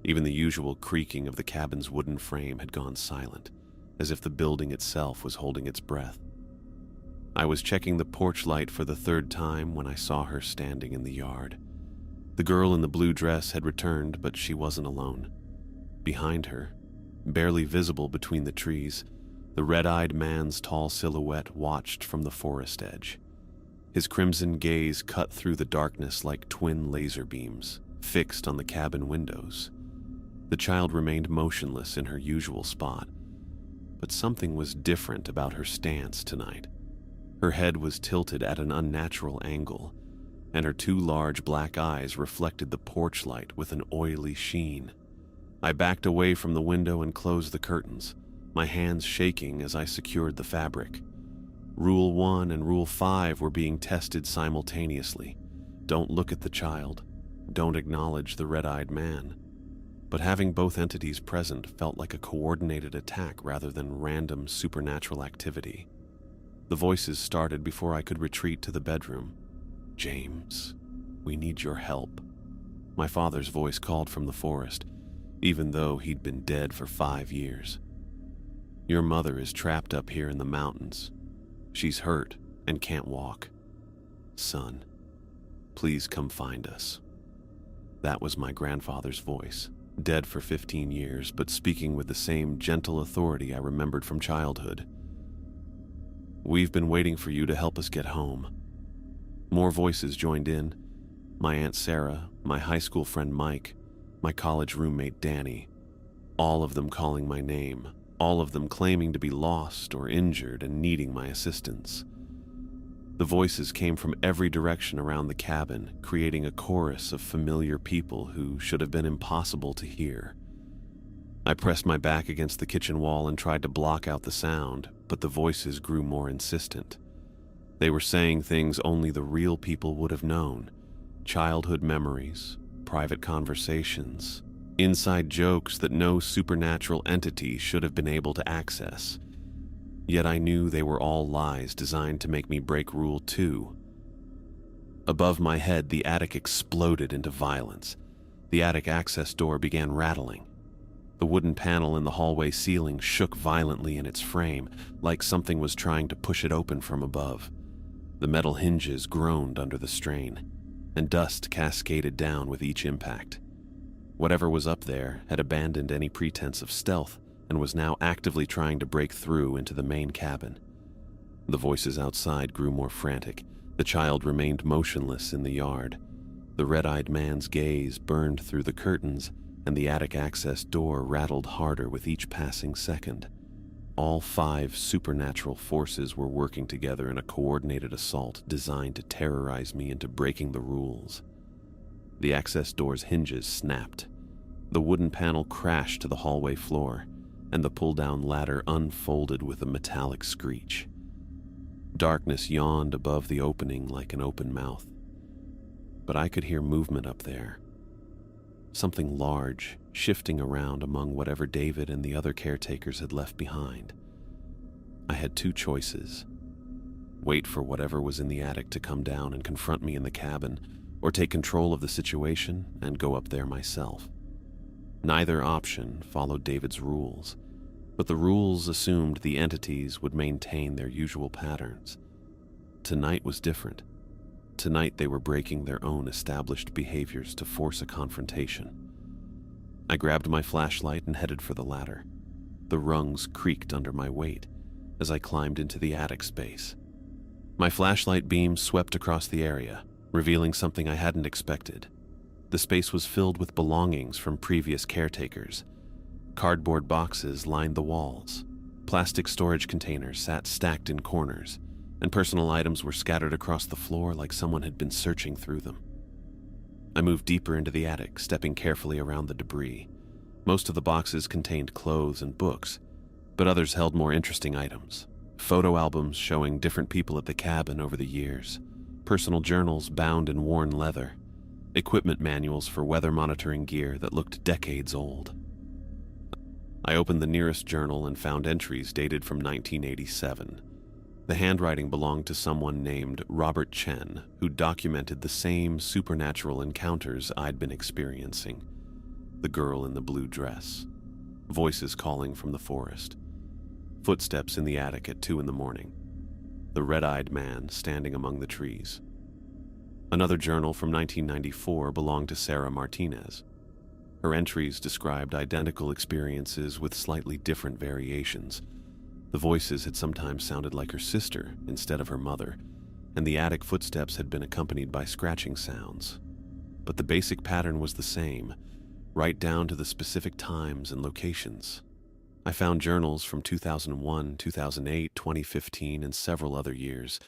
Even the usual creaking of the cabin's wooden frame had gone silent, as if the building itself was holding its breath. I was checking the porch light for the 3rd time when I saw her standing in the yard. The girl in the blue dress had returned, but she wasn't alone. Behind her, barely visible between the trees, The red-eyed man's tall silhouette watched from the forest edge. His crimson gaze cut through the darkness like twin laser beams, fixed on the cabin windows. The child remained motionless in her usual spot, but something was different about her stance tonight. Her head was tilted at an unnatural angle, and her two large black eyes reflected the porch light with an oily sheen. I backed away from the window and closed the curtains, my hands shaking as I secured the fabric. Rule 1 and Rule 5 were being tested simultaneously. Don't look at the child. Don't acknowledge the red-eyed man. But having both entities present felt like a coordinated attack rather than random supernatural activity. The voices started before I could retreat to the bedroom. "James, we need your help." My father's voice called from the forest, even though he'd been dead for 5 years. "Your mother is trapped up here in the mountains. She's hurt and can't walk. Son, please come find us." That was my grandfather's voice, dead for 15 years, but speaking with the same gentle authority I remembered from childhood. "We've been waiting for you to help us get home." More voices joined in. My Aunt Sarah, my high school friend Mike, my college roommate Danny, all of them calling my name, all of them claiming to be lost or injured and needing my assistance. The voices came from every direction around the cabin, creating a chorus of familiar people who should have been impossible to hear. I pressed my back against the kitchen wall and tried to block out the sound, but the voices grew more insistent. They were saying things only the real people would have known: childhood memories, private conversations, inside jokes that no supernatural entity should have been able to access. Yet I knew they were all lies designed to make me break Rule 2. Above my head, the attic exploded into violence. The attic access door began rattling. The wooden panel in the hallway ceiling shook violently in its frame, like something was trying to push it open from above. The metal hinges groaned under the strain, and dust cascaded down with each impact. Whatever was up there had abandoned any pretense of stealth and was now actively trying to break through into the main cabin. The voices outside grew more frantic. The child remained motionless in the yard. The red-eyed man's gaze burned through the curtains, and the attic access door rattled harder with each passing second. All 5 supernatural forces were working together in a coordinated assault designed to terrorize me into breaking the rules. The access door's hinges snapped. The wooden panel crashed to the hallway floor, and the pull-down ladder unfolded with a metallic screech. Darkness yawned above the opening like an open mouth. But I could hear movement up there. Something large, shifting around among whatever David and the other caretakers had left behind. I had 2 choices: wait for whatever was in the attic to come down and confront me in the cabin, or take control of the situation and go up there myself. Neither option followed David's rules, but the rules assumed the entities would maintain their usual patterns. Tonight was different. Tonight they were breaking their own established behaviors to force a confrontation. I grabbed my flashlight and headed for the ladder. The rungs creaked under my weight as I climbed into the attic space. My flashlight beam swept across the area, revealing something I hadn't expected. The space was filled with belongings from previous caretakers. Cardboard boxes lined the walls. Plastic storage containers sat stacked in corners, and personal items were scattered across the floor like someone had been searching through them. I moved deeper into the attic, stepping carefully around the debris. Most of the boxes contained clothes and books, but others held more interesting items. Photo albums showing different people at the cabin over the years, personal journals bound in worn leather, equipment manuals for weather monitoring gear that looked decades old. I opened the nearest journal and found entries dated from 1987. The handwriting belonged to someone named Robert Chen, who documented the same supernatural encounters I'd been experiencing. The girl in the blue dress. Voices calling from the forest. Footsteps in the attic at 2 a.m. The red-eyed man standing among the trees. Another journal from 1994 belonged to Sarah Martinez. Her entries described identical experiences with slightly different variations. The voices had sometimes sounded like her sister instead of her mother, and the attic footsteps had been accompanied by scratching sounds. But the basic pattern was the same, right down to the specific times and locations. I found journals from 2001, 2008, 2015, and several other years.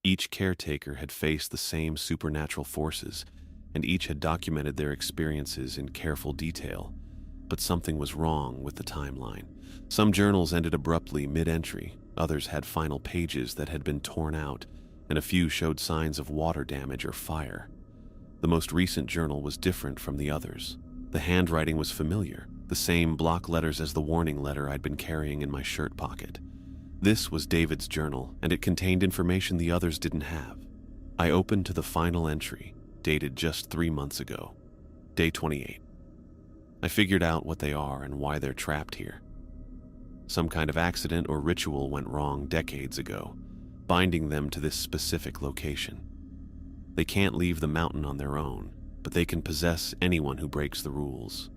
Each caretaker had faced the same supernatural forces, and each had documented their experiences in careful detail. But something was wrong with the timeline. Some journals ended abruptly mid-entry, others had final pages that had been torn out, and a few showed signs of water damage or fire. The most recent journal was different from the others. The handwriting was familiar, the same block letters as the warning letter I'd been carrying in my shirt pocket. This was David's journal, and it contained information the others didn't have. I opened to the final entry, dated just 3 months ago, day 28. I figured out what they are and why they're trapped here. Some kind of accident or ritual went wrong decades ago, binding them to this specific location. They can't leave the mountain on their own, but they can possess anyone who breaks the rules.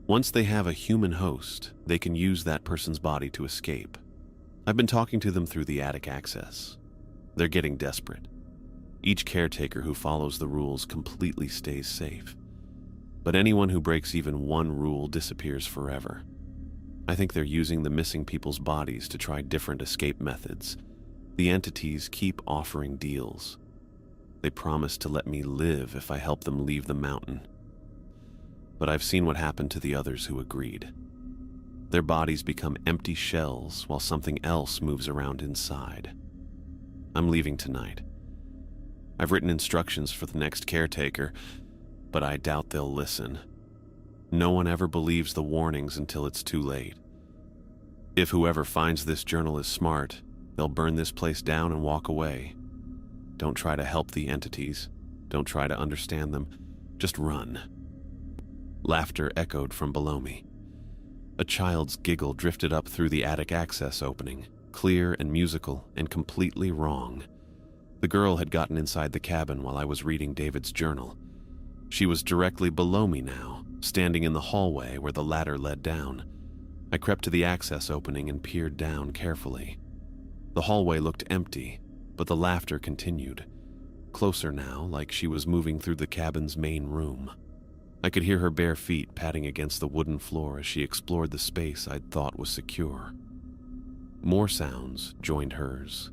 Once they have a human host, they can use that person's body to escape. I've been talking to them through the attic access. They're getting desperate. Each caretaker who follows the rules completely stays safe. But anyone who breaks even one rule disappears forever. I think they're using the missing people's bodies to try different escape methods. The entities keep offering deals. They promise to let me live if I help them leave the mountain. But I've seen what happened to the others who agreed. Their bodies become empty shells while something else moves around inside. I'm leaving tonight. I've written instructions for the next caretaker, but I doubt they'll listen. No one ever believes the warnings until it's too late. If whoever finds this journal is smart, they'll burn this place down and walk away. Don't try to help the entities. Don't try to understand them. Just run. Laughter echoed from below me. A child's giggle drifted up through the attic access opening, clear and musical and completely wrong. The girl had gotten inside the cabin while I was reading David's journal. She was directly below me now, standing in the hallway where the ladder led down. I crept to the access opening and peered down carefully. The hallway looked empty, but the laughter continued. Closer now, like she was moving through the cabin's main room. I could hear her bare feet patting against the wooden floor as she explored the space I'd thought was secure. More sounds joined hers.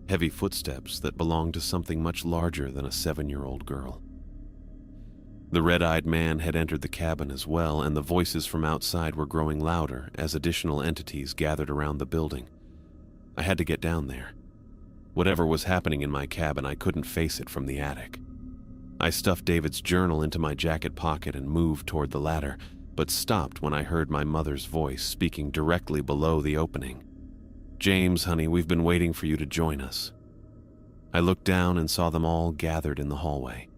Heavy footsteps that belonged to something much larger than a 7-year-old girl. The red-eyed man had entered the cabin as well, and the voices from outside were growing louder as additional entities gathered around the building. I had to get down there. Whatever was happening in my cabin, I couldn't face it from the attic. I stuffed David's journal into my jacket pocket and moved toward the ladder, but stopped when I heard my mother's voice speaking directly below the opening. "James, honey, we've been waiting for you to join us." I looked down and saw them all gathered in the hallway.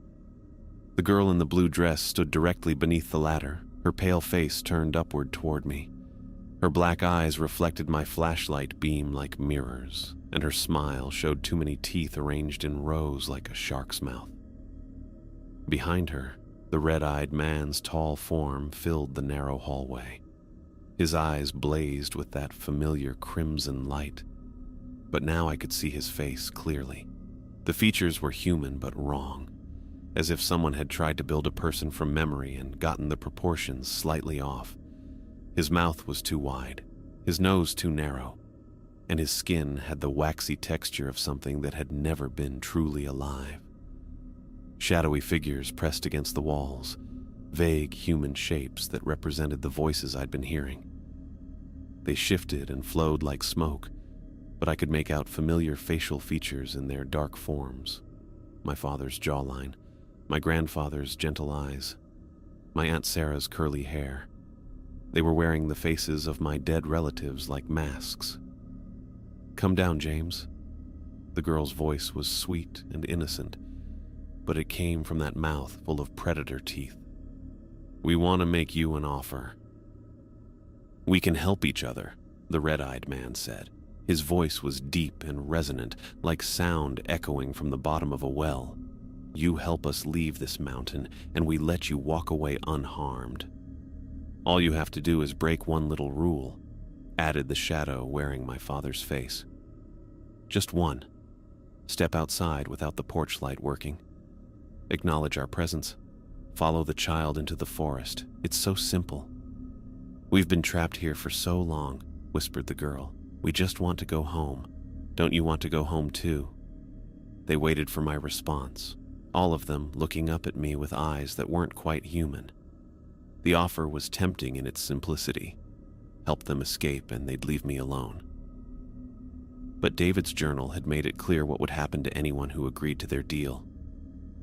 The girl in the blue dress stood directly beneath the ladder, her pale face turned upward toward me. Her black eyes reflected my flashlight beam like mirrors, and her smile showed too many teeth arranged in rows like a shark's mouth. Behind her, the red-eyed man's tall form filled the narrow hallway. His eyes blazed with that familiar crimson light, but now I could see his face clearly. The features were human but wrong, as if someone had tried to build a person from memory and gotten the proportions slightly off. His mouth was too wide, his nose too narrow, and his skin had the waxy texture of something that had never been truly alive. Shadowy figures pressed against the walls, vague human shapes that represented the voices I'd been hearing. They shifted and flowed like smoke, but I could make out familiar facial features in their dark forms. My father's jawline, my grandfather's gentle eyes, my Aunt Sarah's curly hair. They were wearing the faces of my dead relatives like masks. "Come down, James." The girl's voice was sweet and innocent, but it came from that mouth full of predator teeth. "We want to make you an offer." "We can help each other," the red-eyed man said. His voice was deep and resonant, like sound echoing from the bottom of a well. "You help us leave this mountain, and we let you walk away unharmed. All you have to do is break one little rule. added the shadow wearing my father's face. Just one. Step outside without the porch light working. Acknowledge our presence. Follow the child into the forest. It's so simple. We've been trapped here for so long, whispered the girl. We just want to go home. Don't you want to go home too? They waited for my response, all of them looking up at me with eyes that weren't quite human. The offer was tempting in its simplicity. Help them escape and they'd leave me alone. But David's journal had made it clear what would happen to anyone who agreed to their deal.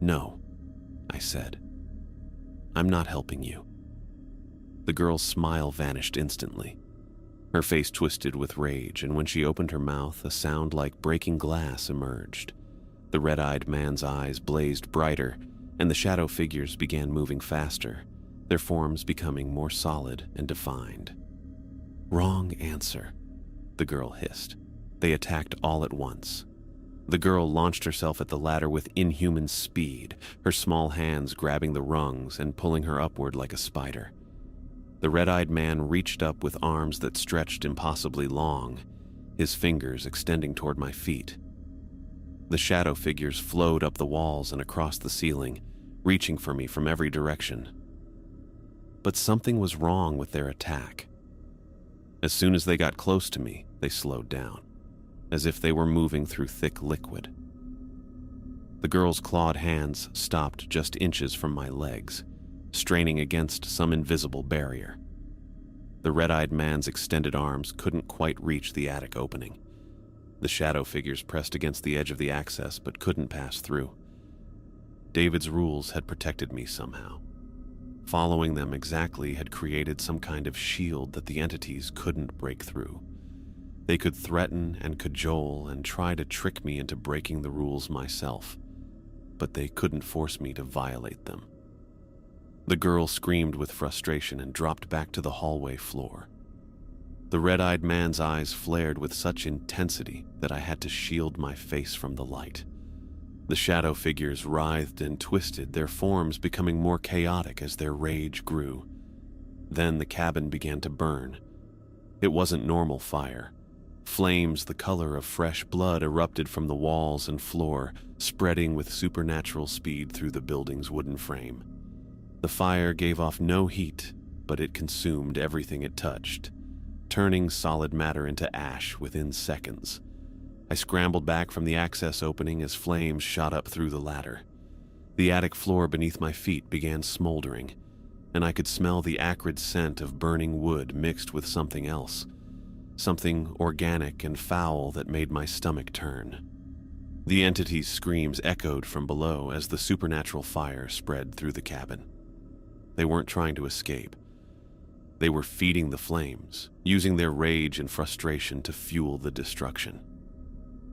No, I said. I'm not helping you. The girl's smile vanished instantly. Her face twisted with rage, and when she opened her mouth, a sound like breaking glass emerged. The red-eyed man's eyes blazed brighter, and the shadow figures began moving faster, their forms becoming more solid and defined. Wrong answer, the girl hissed. They attacked all at once. The girl launched herself at the ladder with inhuman speed, her small hands grabbing the rungs and pulling her upward like a spider. The red-eyed man reached up with arms that stretched impossibly long, his fingers extending toward my feet. The shadow figures flowed up the walls and across the ceiling, reaching for me from every direction. But something was wrong with their attack. As soon as they got close to me, they slowed down, as if they were moving through thick liquid. The girl's clawed hands stopped just inches from my legs, straining against some invisible barrier. The red-eyed man's extended arms couldn't quite reach the attic opening. The shadow figures pressed against the edge of the access but couldn't pass through. David's rules had protected me somehow. Following them exactly had created some kind of shield that the entities couldn't break through. They could threaten and cajole and try to trick me into breaking the rules myself, but they couldn't force me to violate them. The girl screamed with frustration and dropped back to the hallway floor. The red-eyed man's eyes flared with such intensity that I had to shield my face from the light. The shadow figures writhed and twisted, their forms becoming more chaotic as their rage grew. Then the cabin began to burn. It wasn't normal fire. Flames the color of fresh blood erupted from the walls and floor, spreading with supernatural speed through the building's wooden frame. The fire gave off no heat, but it consumed everything it touched, turning solid matter into ash within seconds. I scrambled back from the access opening as flames shot up through the ladder. The attic floor beneath my feet began smoldering, and I could smell the acrid scent of burning wood mixed with something else, something organic and foul that made my stomach turn. The entity's screams echoed from below as the supernatural fire spread through the cabin. They weren't trying to escape. They were feeding the flames, using their rage and frustration to fuel the destruction.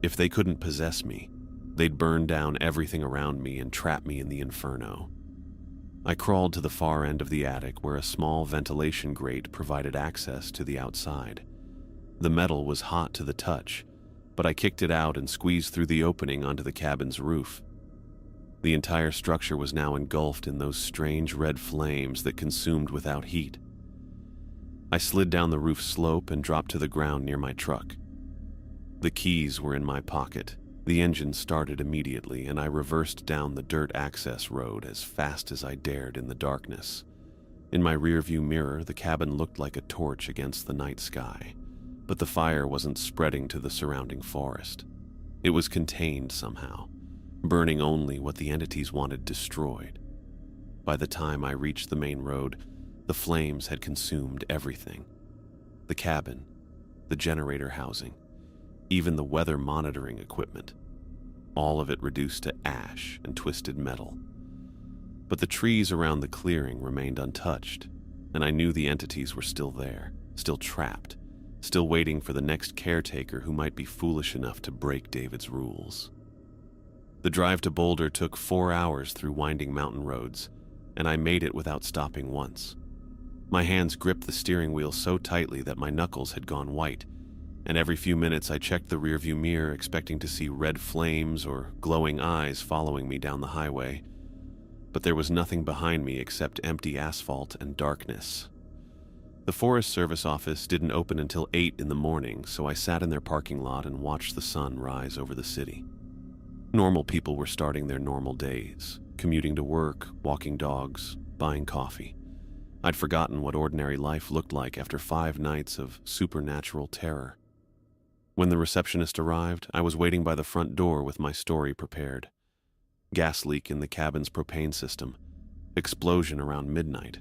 If they couldn't possess me, they'd burn down everything around me and trap me in the inferno. I crawled to the far end of the attic where a small ventilation grate provided access to the outside. The metal was hot to the touch, but I kicked it out and squeezed through the opening onto the cabin's roof. The entire structure was now engulfed in those strange red flames that consumed without heat. I slid down the roof slope and dropped to the ground near my truck. The keys were in my pocket. The engine started immediately, and I reversed down the dirt access road as fast as I dared in the darkness. In my rearview mirror, the cabin looked like a torch against the night sky, but the fire wasn't spreading to the surrounding forest. It was contained somehow, burning only what the entities wanted destroyed. By the time I reached the main road, the flames had consumed everything. The cabin, the generator housing, even the weather monitoring equipment. All of it reduced to ash and twisted metal. But the trees around the clearing remained untouched, and I knew the entities were still there, still trapped, still waiting for the next caretaker who might be foolish enough to break David's rules. The drive to Boulder took 4 hours through winding mountain roads, and I made it without stopping once. My hands gripped the steering wheel so tightly that my knuckles had gone white, and every few minutes I checked the rearview mirror expecting to see red flames or glowing eyes following me down the highway. But there was nothing behind me except empty asphalt and darkness. The Forest Service office didn't open until 8 in the morning, so I sat in their parking lot and watched the sun rise over the city. Normal people were starting their normal days, commuting to work, walking dogs, buying coffee. I'd forgotten what ordinary life looked like after 5 nights of supernatural terror. When the receptionist arrived, I was waiting by the front door with my story prepared. Gas leak in the cabin's propane system. Explosion around midnight.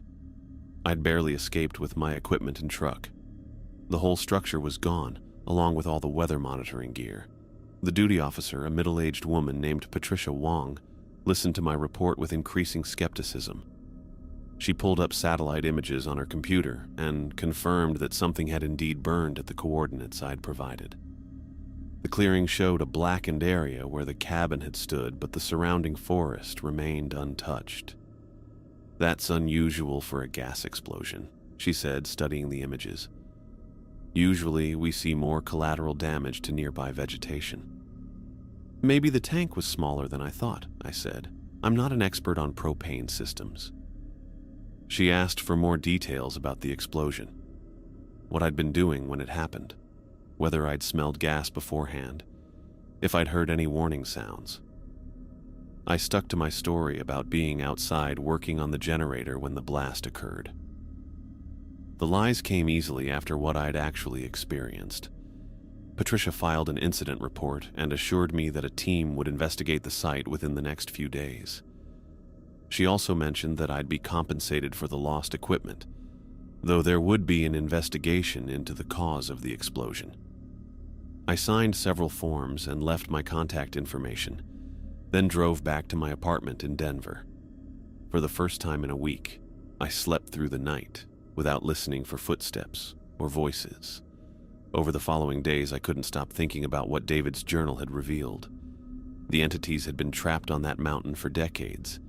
I'd barely escaped with my equipment and truck. The whole structure was gone, along with all the weather monitoring gear. The duty officer, a middle-aged woman named Patricia Wong, listened to my report with increasing skepticism. She pulled up satellite images on her computer and confirmed that something had indeed burned at the coordinates I'd provided. The clearing showed a blackened area where the cabin had stood, but the surrounding forest remained untouched. "That's unusual for a gas explosion," she said, studying the images. "Usually, we see more collateral damage to nearby vegetation." "Maybe the tank was smaller than I thought," I said. "I'm not an expert on propane systems." She asked for more details about the explosion, what I'd been doing when it happened, whether I'd smelled gas beforehand, if I'd heard any warning sounds. I stuck to my story about being outside working on the generator when the blast occurred. The lies came easily after what I'd actually experienced. Patricia filed an incident report and assured me that a team would investigate the site within the next few days. She also mentioned that I'd be compensated for the lost equipment, though there would be an investigation into the cause of the explosion. I signed several forms and left my contact information, then drove back to my apartment in Denver. For the first time in a week, I slept through the night without listening for footsteps or voices. Over the following days, I couldn't stop thinking about what David's journal had revealed. The entities had been trapped on that mountain for decades,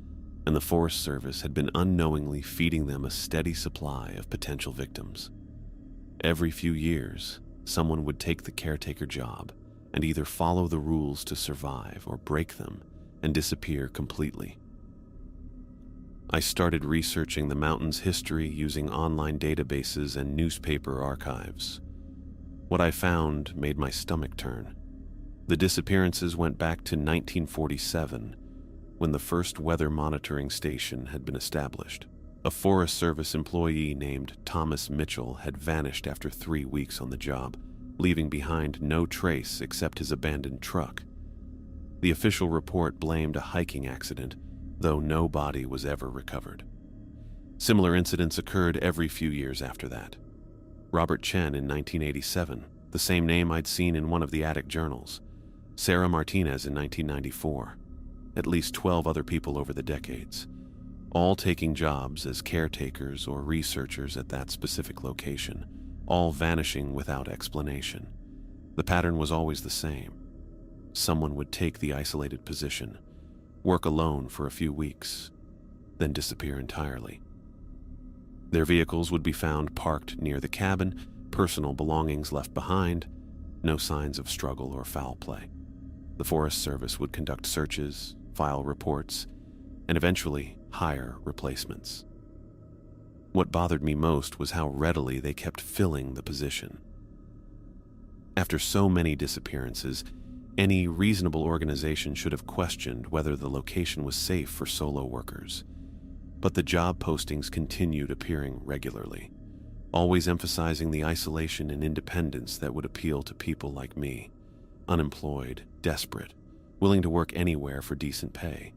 and the Forest Service had been unknowingly feeding them a steady supply of potential victims. Every few years, someone would take the caretaker job and either follow the rules to survive or break them and disappear completely. I started researching the mountain's history using online databases and newspaper archives. What I found made my stomach turn. The disappearances went back to 1947, when the first weather monitoring station had been established. A Forest Service employee named Thomas Mitchell had vanished after 3 weeks on the job, leaving behind no trace except his abandoned truck. The official report blamed a hiking accident, though no body was ever recovered. Similar incidents occurred every few years after that. Robert Chen in 1987, the same name I'd seen in one of the attic journals. Sarah Martinez in 1994. At least 12 other people over the decades, all taking jobs as caretakers or researchers at that specific location, all vanishing without explanation. The pattern was always the same. Someone would take the isolated position, work alone for a few weeks, then disappear entirely. Their vehicles would be found parked near the cabin, personal belongings left behind, no signs of struggle or foul play. The Forest Service would conduct searches, file reports, and eventually hire replacements. What bothered me most was how readily they kept filling the position. After so many disappearances, any reasonable organization should have questioned whether the location was safe for solo workers. But the job postings continued appearing regularly, always emphasizing the isolation and independence that would appeal to people like me, unemployed, desperate, willing to work anywhere for decent pay.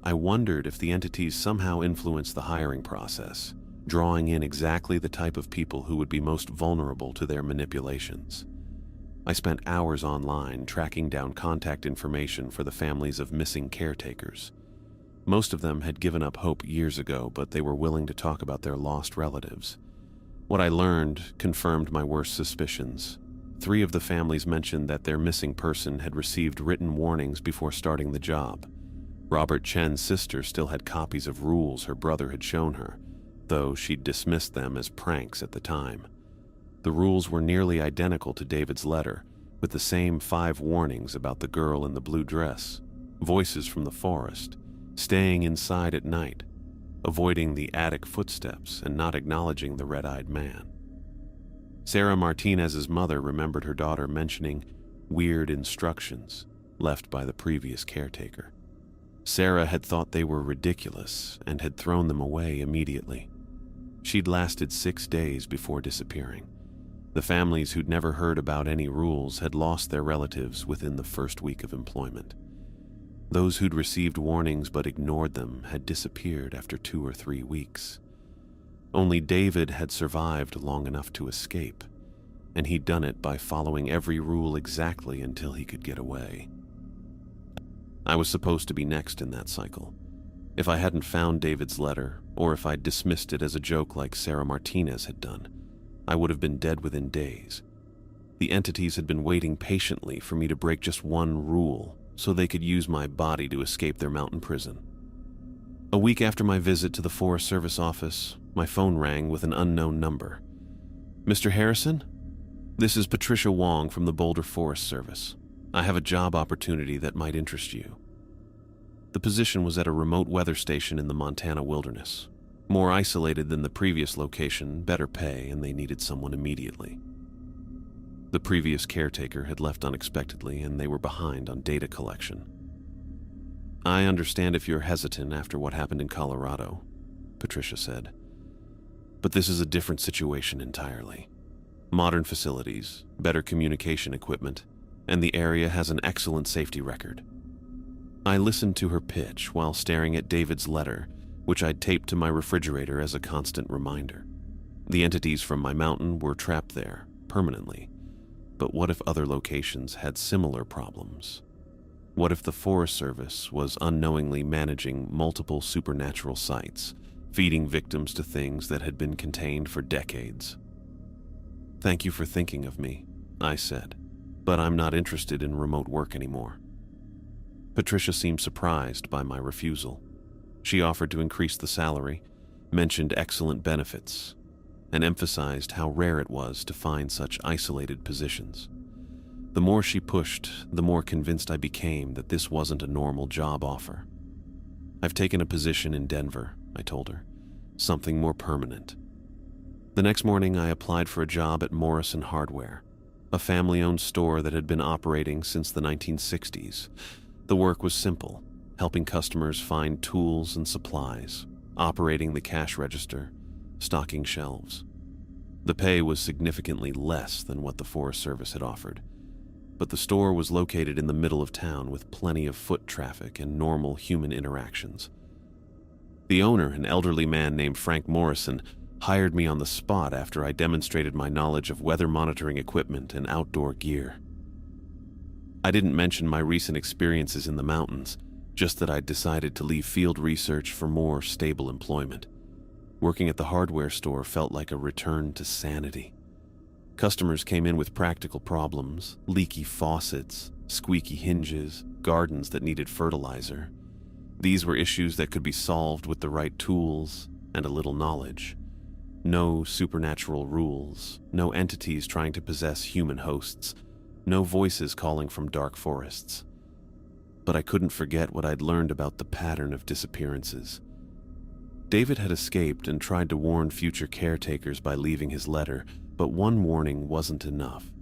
I wondered if the entities somehow influenced the hiring process, drawing in exactly the type of people who would be most vulnerable to their manipulations. I spent hours online tracking down contact information for the families of missing caretakers. Most of them had given up hope years ago, but they were willing to talk about their lost relatives. What I learned confirmed my worst suspicions. 3 of the families mentioned that their missing person had received written warnings before starting the job. Robert Chen's sister still had copies of rules her brother had shown her, though she'd dismissed them as pranks at the time. The rules were nearly identical to David's letter, with the same 5 warnings about the girl in the blue dress, voices from the forest, staying inside at night, avoiding the attic footsteps and not acknowledging the red-eyed man. Sarah Martinez's mother remembered her daughter mentioning weird instructions left by the previous caretaker. Sarah had thought they were ridiculous and had thrown them away immediately. She'd lasted 6 days before disappearing. The families who'd never heard about any rules had lost their relatives within the first week of employment. Those who'd received warnings but ignored them had disappeared after 2 or 3 weeks. Only David had survived long enough to escape, and he'd done it by following every rule exactly until he could get away. I was supposed to be next in that cycle. If I hadn't found David's letter, or if I'd dismissed it as a joke like Sarah Martinez had done, I would have been dead within days. The entities had been waiting patiently for me to break just one rule so they could use my body to escape their mountain prison. A week after my visit to the Forest Service office, my phone rang with an unknown number. "Mr. Harrison? This is Patricia Wong from the Boulder Forest Service. I have a job opportunity that might interest you." The position was at a remote weather station in the Montana wilderness. More isolated than the previous location, better pay, and they needed someone immediately. The previous caretaker had left unexpectedly, and they were behind on data collection. "I understand if you're hesitant after what happened in Colorado," Patricia said. "But this is a different situation entirely. Modern facilities, better communication equipment, and the area has an excellent safety record." I listened to her pitch while staring at David's letter, which I'd taped to my refrigerator as a constant reminder. The entities from my mountain were trapped there, permanently. But what if other locations had similar problems? What if the Forest Service was unknowingly managing multiple supernatural sites, feeding victims to things that had been contained for decades? "Thank you for thinking of me," I said, "but I'm not interested in remote work anymore." Patricia seemed surprised by my refusal. She offered to increase the salary, mentioned excellent benefits, and emphasized how rare it was to find such isolated positions. The more she pushed, the more convinced I became that this wasn't a normal job offer. "I've taken a position in Denver," I told her, "something more permanent." The next morning, I applied for a job at Morrison Hardware, a family-owned store that had been operating since the 1960s. The work was simple, helping customers find tools and supplies, operating the cash register, stocking shelves. The pay was significantly less than what the Forest Service had offered, but the store was located in the middle of town with plenty of foot traffic and normal human interactions. The owner, an elderly man named Frank Morrison, hired me on the spot after I demonstrated my knowledge of weather monitoring equipment and outdoor gear. I didn't mention my recent experiences in the mountains, just that I'd decided to leave field research for more stable employment. Working at the hardware store felt like a return to sanity. Customers came in with practical problems, leaky faucets, squeaky hinges, gardens that needed fertilizer. These were issues that could be solved with the right tools and a little knowledge. No supernatural rules, no entities trying to possess human hosts, no voices calling from dark forests. But I couldn't forget what I'd learned about the pattern of disappearances. David had escaped and tried to warn future caretakers by leaving his letter, but one warning wasn't enough.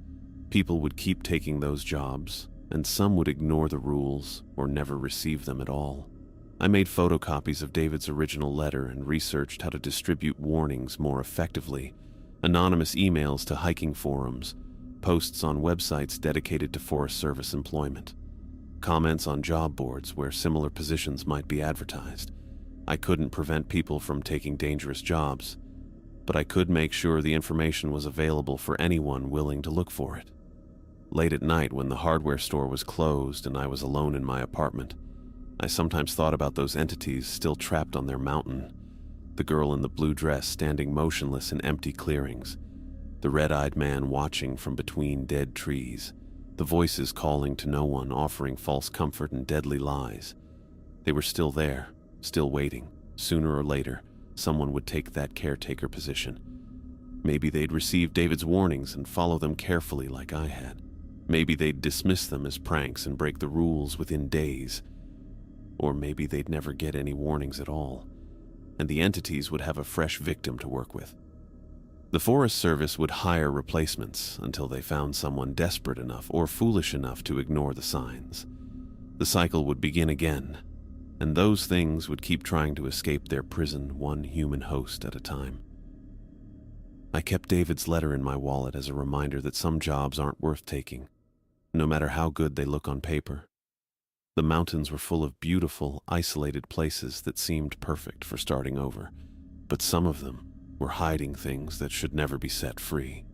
People would keep taking those jobs, and some would ignore the rules or never receive them at all. I made photocopies of David's original letter and researched how to distribute warnings more effectively. Anonymous emails to hiking forums, posts on websites dedicated to Forest Service employment, comments on job boards where similar positions might be advertised. I couldn't prevent people from taking dangerous jobs, but I could make sure the information was available for anyone willing to look for it. Late at night, when the hardware store was closed and I was alone in my apartment, I sometimes thought about those entities still trapped on their mountain. The girl in the blue dress standing motionless in empty clearings, the red-eyed man watching from between dead trees, the voices calling to no one, offering false comfort and deadly lies. They were still there, still waiting. Sooner or later, someone would take that caretaker position. Maybe they'd receive David's warnings and follow them carefully like I had. Maybe they'd dismiss them as pranks and break the rules within days. Or maybe they'd never get any warnings at all. and the entities would have a fresh victim to work with. The Forest Service would hire replacements until they found someone desperate enough or foolish enough to ignore the signs. The cycle would begin again, and those things would keep trying to escape their prison, one human host at a time. I kept David's letter in my wallet as a reminder that some jobs aren't worth taking, no matter how good they look on paper. The mountains were full of beautiful, isolated places that seemed perfect for starting over, but some of them were hiding things that should never be set free.